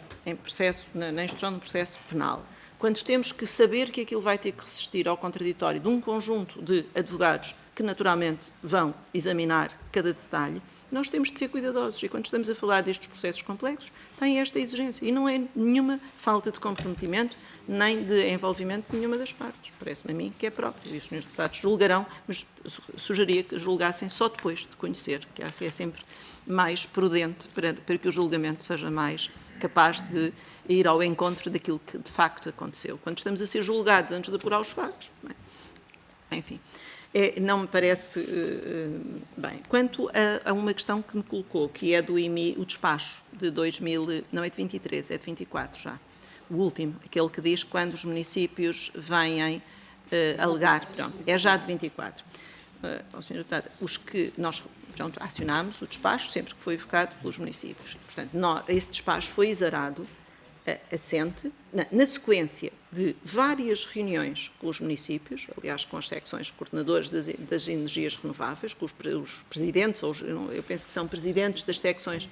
Speaker 3: na instrução do processo penal, quando temos que saber que aquilo vai ter que resistir ao contraditório de um conjunto de advogados que, naturalmente, vão examinar cada detalhe, nós temos de ser cuidadosos e, quando estamos a falar destes processos complexos, tem esta exigência. E não é nenhuma falta de comprometimento, nem de envolvimento de nenhuma das partes. Parece-me a mim que é próprio. E os senhores deputados julgarão, mas sugeria que julgassem só depois de conhecer, que é sempre mais prudente para que o julgamento seja mais capaz de ir ao encontro daquilo que de facto aconteceu. Quando estamos a ser julgados antes de apurar os factos, bem, enfim... não me parece bem. Quanto a uma questão que me colocou, que é do IMI, o despacho de 2000, não é de 23, é de 24 já, o último, aquele que diz quando os municípios vêm alegar, pronto, é já de 24. Sr. Deputado, os que nós acionámos o despacho sempre que foi evocado pelos municípios. Portanto, esse despacho foi exarado assente na sequência de várias reuniões com os municípios, aliás, com as secções coordenadoras das energias renováveis, com os presidentes, eu penso que são presidentes das secções,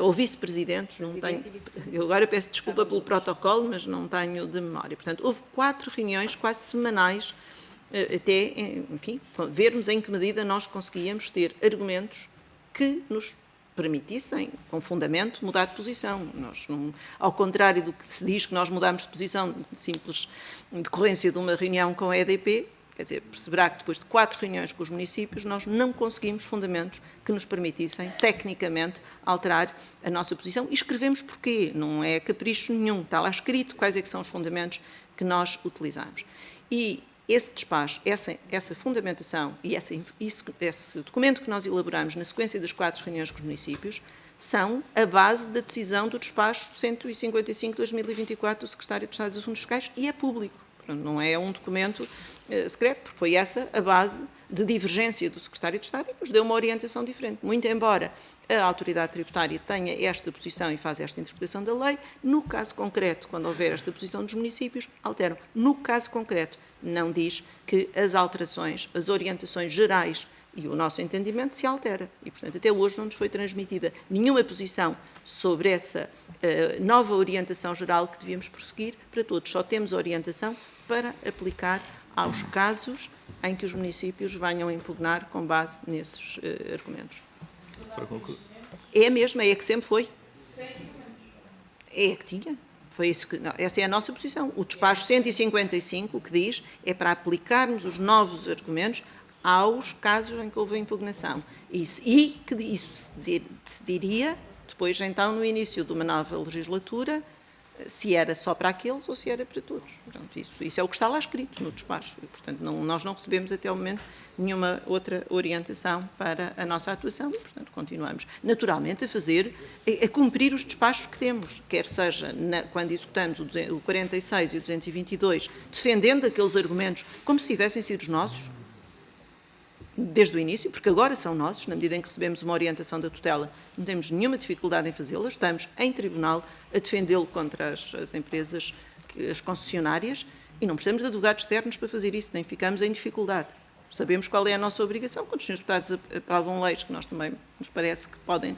Speaker 3: ou vice-presidentes, não tenho, eu agora peço desculpa pelo protocolo, mas não tenho de memória. Portanto, houve 4 reuniões quase semanais, até, enfim, vermos em que medida nós conseguíamos ter argumentos que nos permitissem, com fundamento, mudar de posição. Nós não, ao contrário do que se diz que nós mudamos de posição de simples decorrência de uma reunião com a EDP, quer dizer, perceberá que depois de 4 reuniões com os municípios nós não conseguimos fundamentos que nos permitissem, tecnicamente, alterar a nossa posição e escrevemos porquê, não é capricho nenhum, está lá escrito quais é que são os fundamentos que nós utilizamos. E esse despacho, essa fundamentação e esse documento que nós elaboramos na sequência das 4 reuniões com os municípios são a base da decisão do despacho 155/2024 do Secretário de Estado dos Assuntos Fiscais e é público. Portanto, não é um documento secreto, porque foi essa a base de divergência do Secretário de Estado e nos deu uma orientação diferente. Muito embora a autoridade tributária tenha esta posição e faz esta interpretação da lei, no caso concreto, quando houver esta posição dos municípios, alteram. No caso concreto, não diz que as alterações, as orientações gerais e o nosso entendimento se altera. E, portanto, até hoje não nos foi transmitida nenhuma posição sobre essa nova orientação geral que devíamos prosseguir para todos. Só temos orientação para aplicar aos casos em que os municípios venham a impugnar com base nesses argumentos. É a mesma, é a que sempre foi. É a que tinha. Foi isso que, não, essa é a nossa posição. O despacho 155, o que diz, é para aplicarmos os novos argumentos aos casos em que houve impugnação. E que isso se decidiria depois, então, no início de uma nova legislatura, se era só para aqueles ou se era para todos. Portanto, isso é o que está lá escrito no despacho. E, portanto, nós não recebemos até o momento nenhuma outra orientação para a nossa atuação e, portanto, continuamos naturalmente a cumprir os despachos que temos, quer seja quando executamos o 46 e o 222, defendendo aqueles argumentos como se tivessem sido os nossos, desde o início, porque agora são nossos, na medida em que recebemos uma orientação da tutela, não temos nenhuma dificuldade em fazê-la, estamos em tribunal a defendê-lo contra as empresas, as concessionárias, e não precisamos de advogados externos para fazer isso, nem ficamos em dificuldade. Sabemos qual é a nossa obrigação, quando os senhores deputados aprovam leis, que nós também nos parece que podem,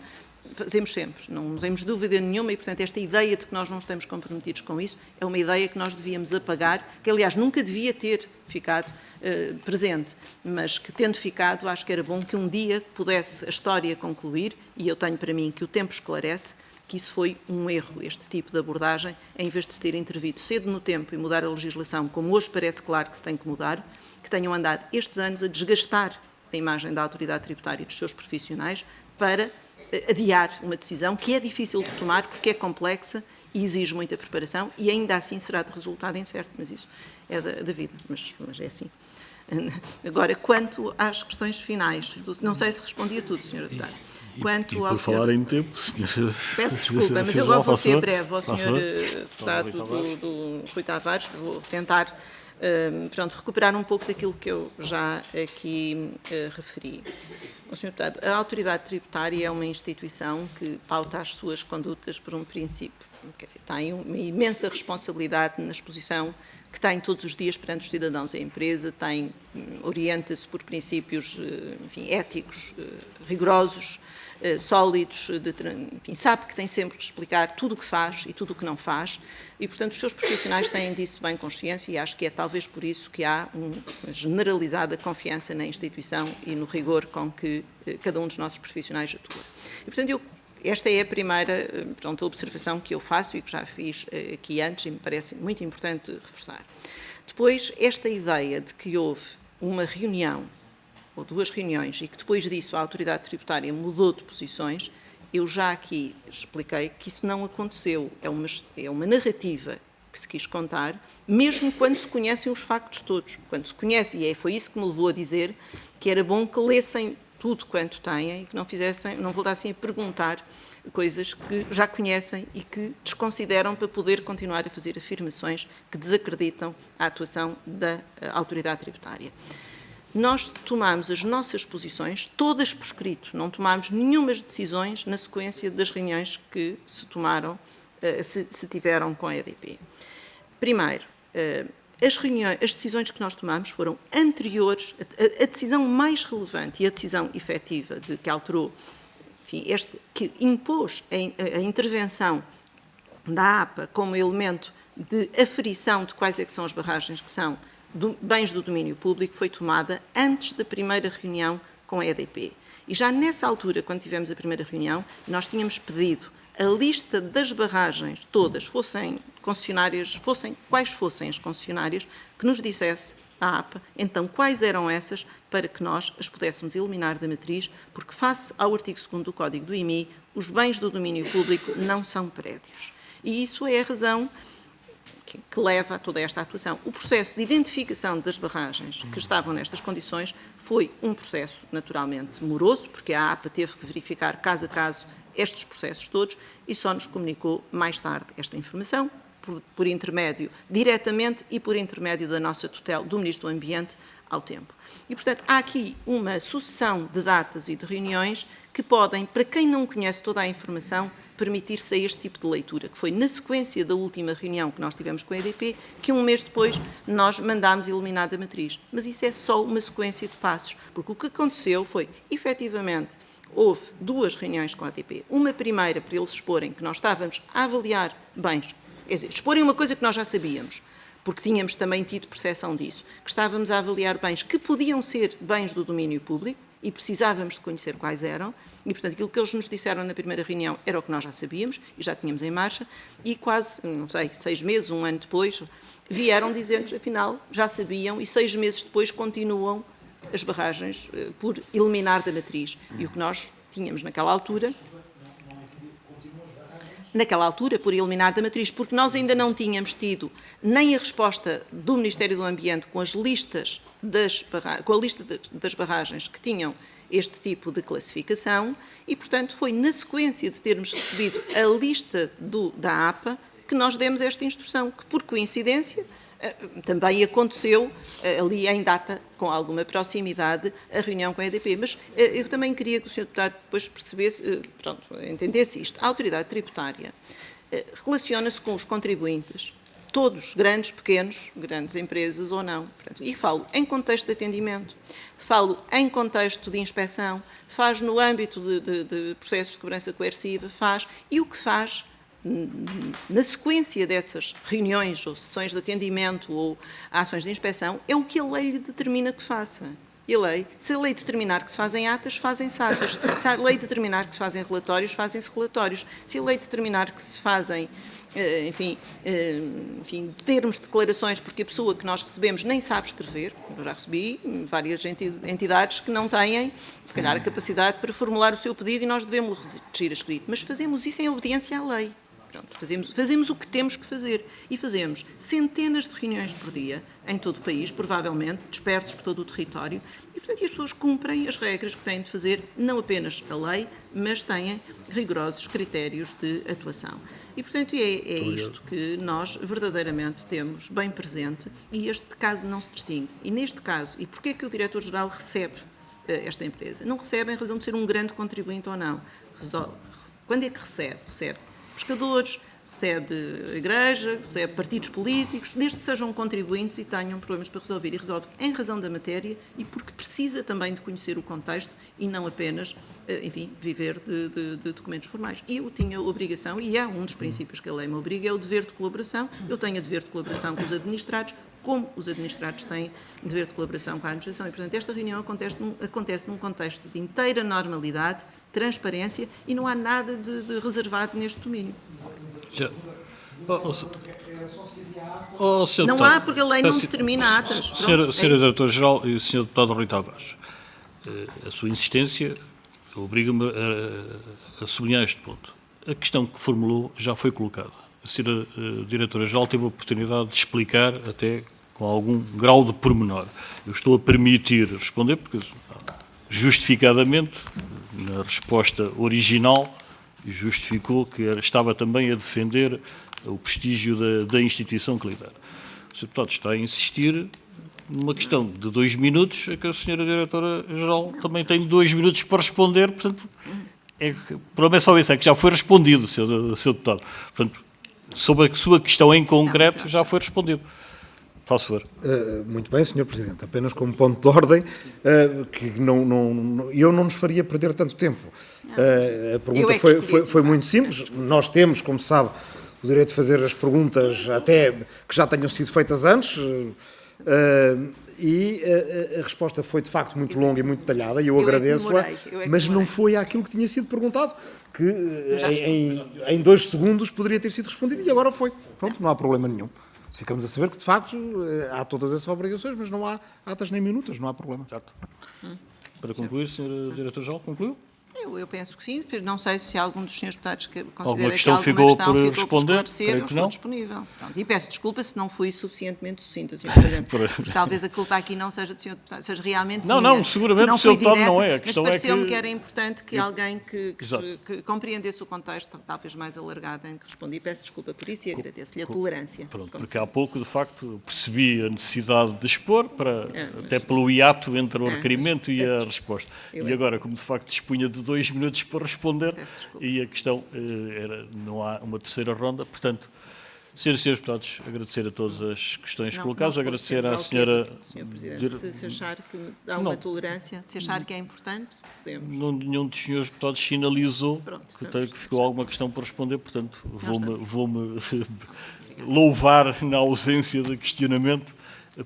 Speaker 3: fazemos sempre, não temos dúvida nenhuma, e portanto esta ideia de que nós não estamos comprometidos com isso é uma ideia que nós devíamos apagar, que aliás nunca devia ter ficado presente, mas que tendo ficado, acho que era bom que um dia pudesse a história concluir, e eu tenho para mim que o tempo esclarece, que isso foi um erro, este tipo de abordagem, em vez de se ter intervido cedo no tempo e mudar a legislação, como hoje parece claro que se tem que mudar, que tenham andado estes anos a desgastar a imagem da autoridade tributária e dos seus profissionais para adiar uma decisão que é difícil de tomar porque é complexa e exige muita preparação e ainda assim será de resultado incerto, mas isso é da vida, mas é assim. Agora, quanto às questões finais, não sei se respondi a tudo, Sra. Deputada. Quanto ao
Speaker 1: por falar em tempo, senhor...
Speaker 3: Peço desculpa, mas eu agora vou ser breve ao Sr. Deputado do Rui Tavares, vou tentar recuperar um pouco daquilo que eu já aqui referi. Sr. Deputado, a autoridade tributária é uma instituição que pauta as suas condutas por um princípio, quer dizer, tem uma imensa responsabilidade na exposição que tem todos os dias perante os cidadãos. A empresa orienta-se por princípios éticos, rigorosos, sólidos, sabe que tem sempre que explicar tudo o que faz e tudo o que não faz e, portanto, os seus profissionais têm disso bem consciência e acho que é talvez por isso que há uma generalizada confiança na instituição e no rigor com que cada um dos nossos profissionais atua. E, portanto, esta é a primeira observação que eu faço e que já fiz aqui antes e me parece muito importante reforçar. Depois, esta ideia de que houve uma reunião ou duas reuniões e que depois disso a autoridade tributária mudou de posições, eu já aqui expliquei que isso não aconteceu. É uma narrativa que se quis contar, mesmo quando se conhecem os factos todos. Quando se conhece, e foi isso que me levou a dizer que era bom que lessem tudo quanto têm e que não voltassem a perguntar coisas que já conhecem e que desconsideram para poder continuar a fazer afirmações que desacreditam a atuação da autoridade tributária. Nós tomámos as nossas posições, todas por escrito, não tomámos nenhumas decisões na sequência das reuniões que se tomaram, se tiveram com a EDP. Primeiro, as decisões que nós tomamos foram anteriores, a decisão mais relevante e a decisão efetiva que alterou, que impôs a intervenção da APA como elemento de aferição de quais é que são as barragens que são bens do domínio público, foi tomada antes da primeira reunião com a EDP. E já nessa altura, quando tivemos a primeira reunião, nós tínhamos pedido a lista das barragens todas, fossem concessionárias, quais fossem as concessionárias, que nos dissesse a APA, então, quais eram essas para que nós as pudéssemos eliminar da matriz, porque face ao artigo 2º do Código do IMI, os bens do domínio público não são prédios. E isso é a razão que leva a toda esta atuação. O processo de identificação das barragens que estavam nestas condições foi um processo naturalmente moroso, porque a APA teve que verificar caso a caso estes processos todos e só nos comunicou mais tarde esta informação, por intermédio, diretamente e por intermédio da nossa tutela, do Ministro do Ambiente, ao tempo. E, portanto, há aqui uma sucessão de datas e de reuniões que podem, para quem não conhece toda a informação, permitir-se a este tipo de leitura, que foi na sequência da última reunião que nós tivemos com a EDP, que um mês depois nós mandámos eliminar da matriz. Mas isso é só uma sequência de passos, porque o que aconteceu foi, efetivamente, houve 2 reuniões com a EDP. Uma primeira para eles exporem que nós estávamos a avaliar bens, quer dizer, exporem uma coisa que nós já sabíamos, porque tínhamos também tido percepção disso, que estávamos a avaliar bens que podiam ser bens do domínio público e precisávamos de conhecer quais eram, e, portanto, aquilo que eles nos disseram na primeira reunião era o que nós já sabíamos e já tínhamos em marcha, e quase, não sei, 6 meses, 1 ano depois, vieram dizer-nos, afinal, já sabiam, e 6 meses depois continuam as barragens por eliminar da matriz. E o que nós tínhamos naquela altura, por eliminar da matriz, porque nós ainda não tínhamos tido nem a resposta do Ministério do Ambiente com as listas com a lista das barragens que tinham este tipo de classificação e, portanto, foi na sequência de termos recebido a lista da APA que nós demos esta instrução, que, por coincidência, também aconteceu ali em data, com alguma proximidade, a reunião com a EDP. Mas eu também queria que o Sr. Deputado depois percebesse, entendesse isto. A autoridade tributária relaciona-se com os contribuintes, todos, grandes, pequenos, grandes empresas ou não. Portanto, e falo em contexto de atendimento, falo em contexto de inspeção, faz no âmbito de processos de cobrança coerciva, e o que faz na sequência dessas reuniões ou sessões de atendimento ou ações de inspeção, é o que a lei lhe determina que faça. E a lei, se a lei determinar que se fazem atas, fazem-se atas. Se a lei determinar que se fazem relatórios, fazem-se relatórios. Se a lei determinar que se fazem, termos de declarações, porque a pessoa que nós recebemos nem sabe escrever, eu já recebi várias entidades que não têm, se calhar, a capacidade para formular o seu pedido e nós devemos redigir a escrito, mas fazemos isso em obediência à lei. Pronto, fazemos o que temos que fazer e fazemos centenas de reuniões por dia em todo o país, provavelmente, dispersos por todo o território, e, portanto, as pessoas cumprem as regras que têm de fazer, não apenas a lei, mas têm rigorosos critérios de atuação. E, portanto, é isto que nós verdadeiramente temos bem presente e este caso não se distingue. E neste caso, e porquê é que o Diretor-Geral recebe esta empresa? Não recebe em razão de ser um grande contribuinte ou não. Quando é que recebe? Recebe pescadores, recebe a Igreja, recebe partidos políticos, desde que sejam contribuintes e tenham problemas para resolver. E resolve em razão da matéria e porque precisa também de conhecer o contexto e não apenas, viver de documentos formais. E eu tinha obrigação, e há um dos princípios que a lei me obriga, é o dever de colaboração. Eu tenho o dever de colaboração com os administrados, como os administrados têm dever de colaboração com a administração. E, portanto, esta reunião acontece num contexto de inteira normalidade, transparência, e não há nada de reservado neste domínio. Não há, porque a lei não determina atas.
Speaker 1: Sra. Diretora-Geral e Sr. Deputado Rui Tavares, a sua insistência obriga-me a sublinhar este ponto. A questão que formulou já foi colocada. A Sra. Diretora-Geral teve a oportunidade de explicar até com algum grau de pormenor. Eu estou a permitir responder, porque justificadamente, na resposta original, justificou que estava também a defender o prestígio da instituição que lidera. O Sr. Deputado está a insistir numa questão de 2 minutos, a que a Sra. Diretora-Geral também tem 2 minutos para responder, portanto, o problema é só isso, é que já foi respondido, Sr. Deputado. Portanto, sobre a sua questão em concreto, já foi respondido. Faço favor.
Speaker 10: Muito bem, Sr. Presidente. Apenas como ponto de ordem, que eu não nos faria perder tanto tempo. A pergunta foi muito simples. Nós temos, como se sabe, o direito de fazer as perguntas até que já tenham sido feitas antes, e a resposta foi, de facto, muito longa e muito detalhada, e eu agradeço-a, mas não foi aquilo que tinha sido perguntado, que em 2 segundos poderia ter sido respondido, e agora foi. Pronto, não há problema nenhum. Ficamos a saber que, de facto, há todas essas obrigações, mas não há atas nem minutas, não há problema.
Speaker 1: Certo. Para concluir, Sr. Diretor-Geral, concluiu?
Speaker 3: Eu penso que sim, não sei se algum dos senhores deputados que
Speaker 1: Alguma
Speaker 3: considera que
Speaker 1: questão
Speaker 3: alguma
Speaker 1: ficou
Speaker 3: questão
Speaker 1: por
Speaker 3: ficou
Speaker 1: responder?
Speaker 3: esclarecer,
Speaker 1: Creio
Speaker 3: eu
Speaker 1: que
Speaker 3: estou
Speaker 1: não.
Speaker 3: disponível. Pronto, e peço desculpa se não fui suficientemente sucinta, Sr. Presidente. Porque talvez a culpa aqui não seja do senhor deputado, seja realmente
Speaker 1: Não,
Speaker 3: minha,
Speaker 1: não, seguramente
Speaker 3: que não
Speaker 1: o senhor
Speaker 3: fui
Speaker 1: deputado
Speaker 3: direta,
Speaker 1: não é. A
Speaker 3: mas
Speaker 1: questão é
Speaker 3: pareceu-me
Speaker 1: que-
Speaker 3: que era importante que alguém
Speaker 1: Exato.
Speaker 3: que compreendesse o contexto, talvez mais alargado, em que respondi. Peço desculpa por isso e agradeço-lhe a tolerância.
Speaker 1: Pronto,
Speaker 3: como
Speaker 1: porque há pouco, de facto, percebi a necessidade de expor, até pelo hiato entre o requerimento e a resposta. E agora, como de facto dispunha de 2 minutos para responder, e a questão era, não há uma terceira ronda, portanto, senhoras e senhores deputados, agradecer a todas as questões colocadas, agradecer à senhora...
Speaker 3: Sr. Presidente, se achar que há uma tolerância, se achar que é importante, podemos.
Speaker 1: Nenhum dos senhores deputados sinalizou
Speaker 3: Pronto,
Speaker 1: que ficou alguma questão por responder, portanto, vou-me louvar na ausência de questionamento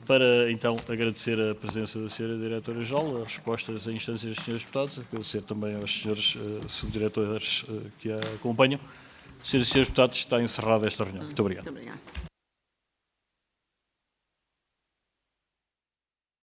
Speaker 1: para, então, agradecer a presença da senhora Diretora-Geral, as respostas a instâncias dos senhores deputados, agradecer também aos senhores subdiretores que a acompanham. Senhoras e senhores deputados, está encerrada esta reunião. Muito obrigado.
Speaker 3: Muito obrigada.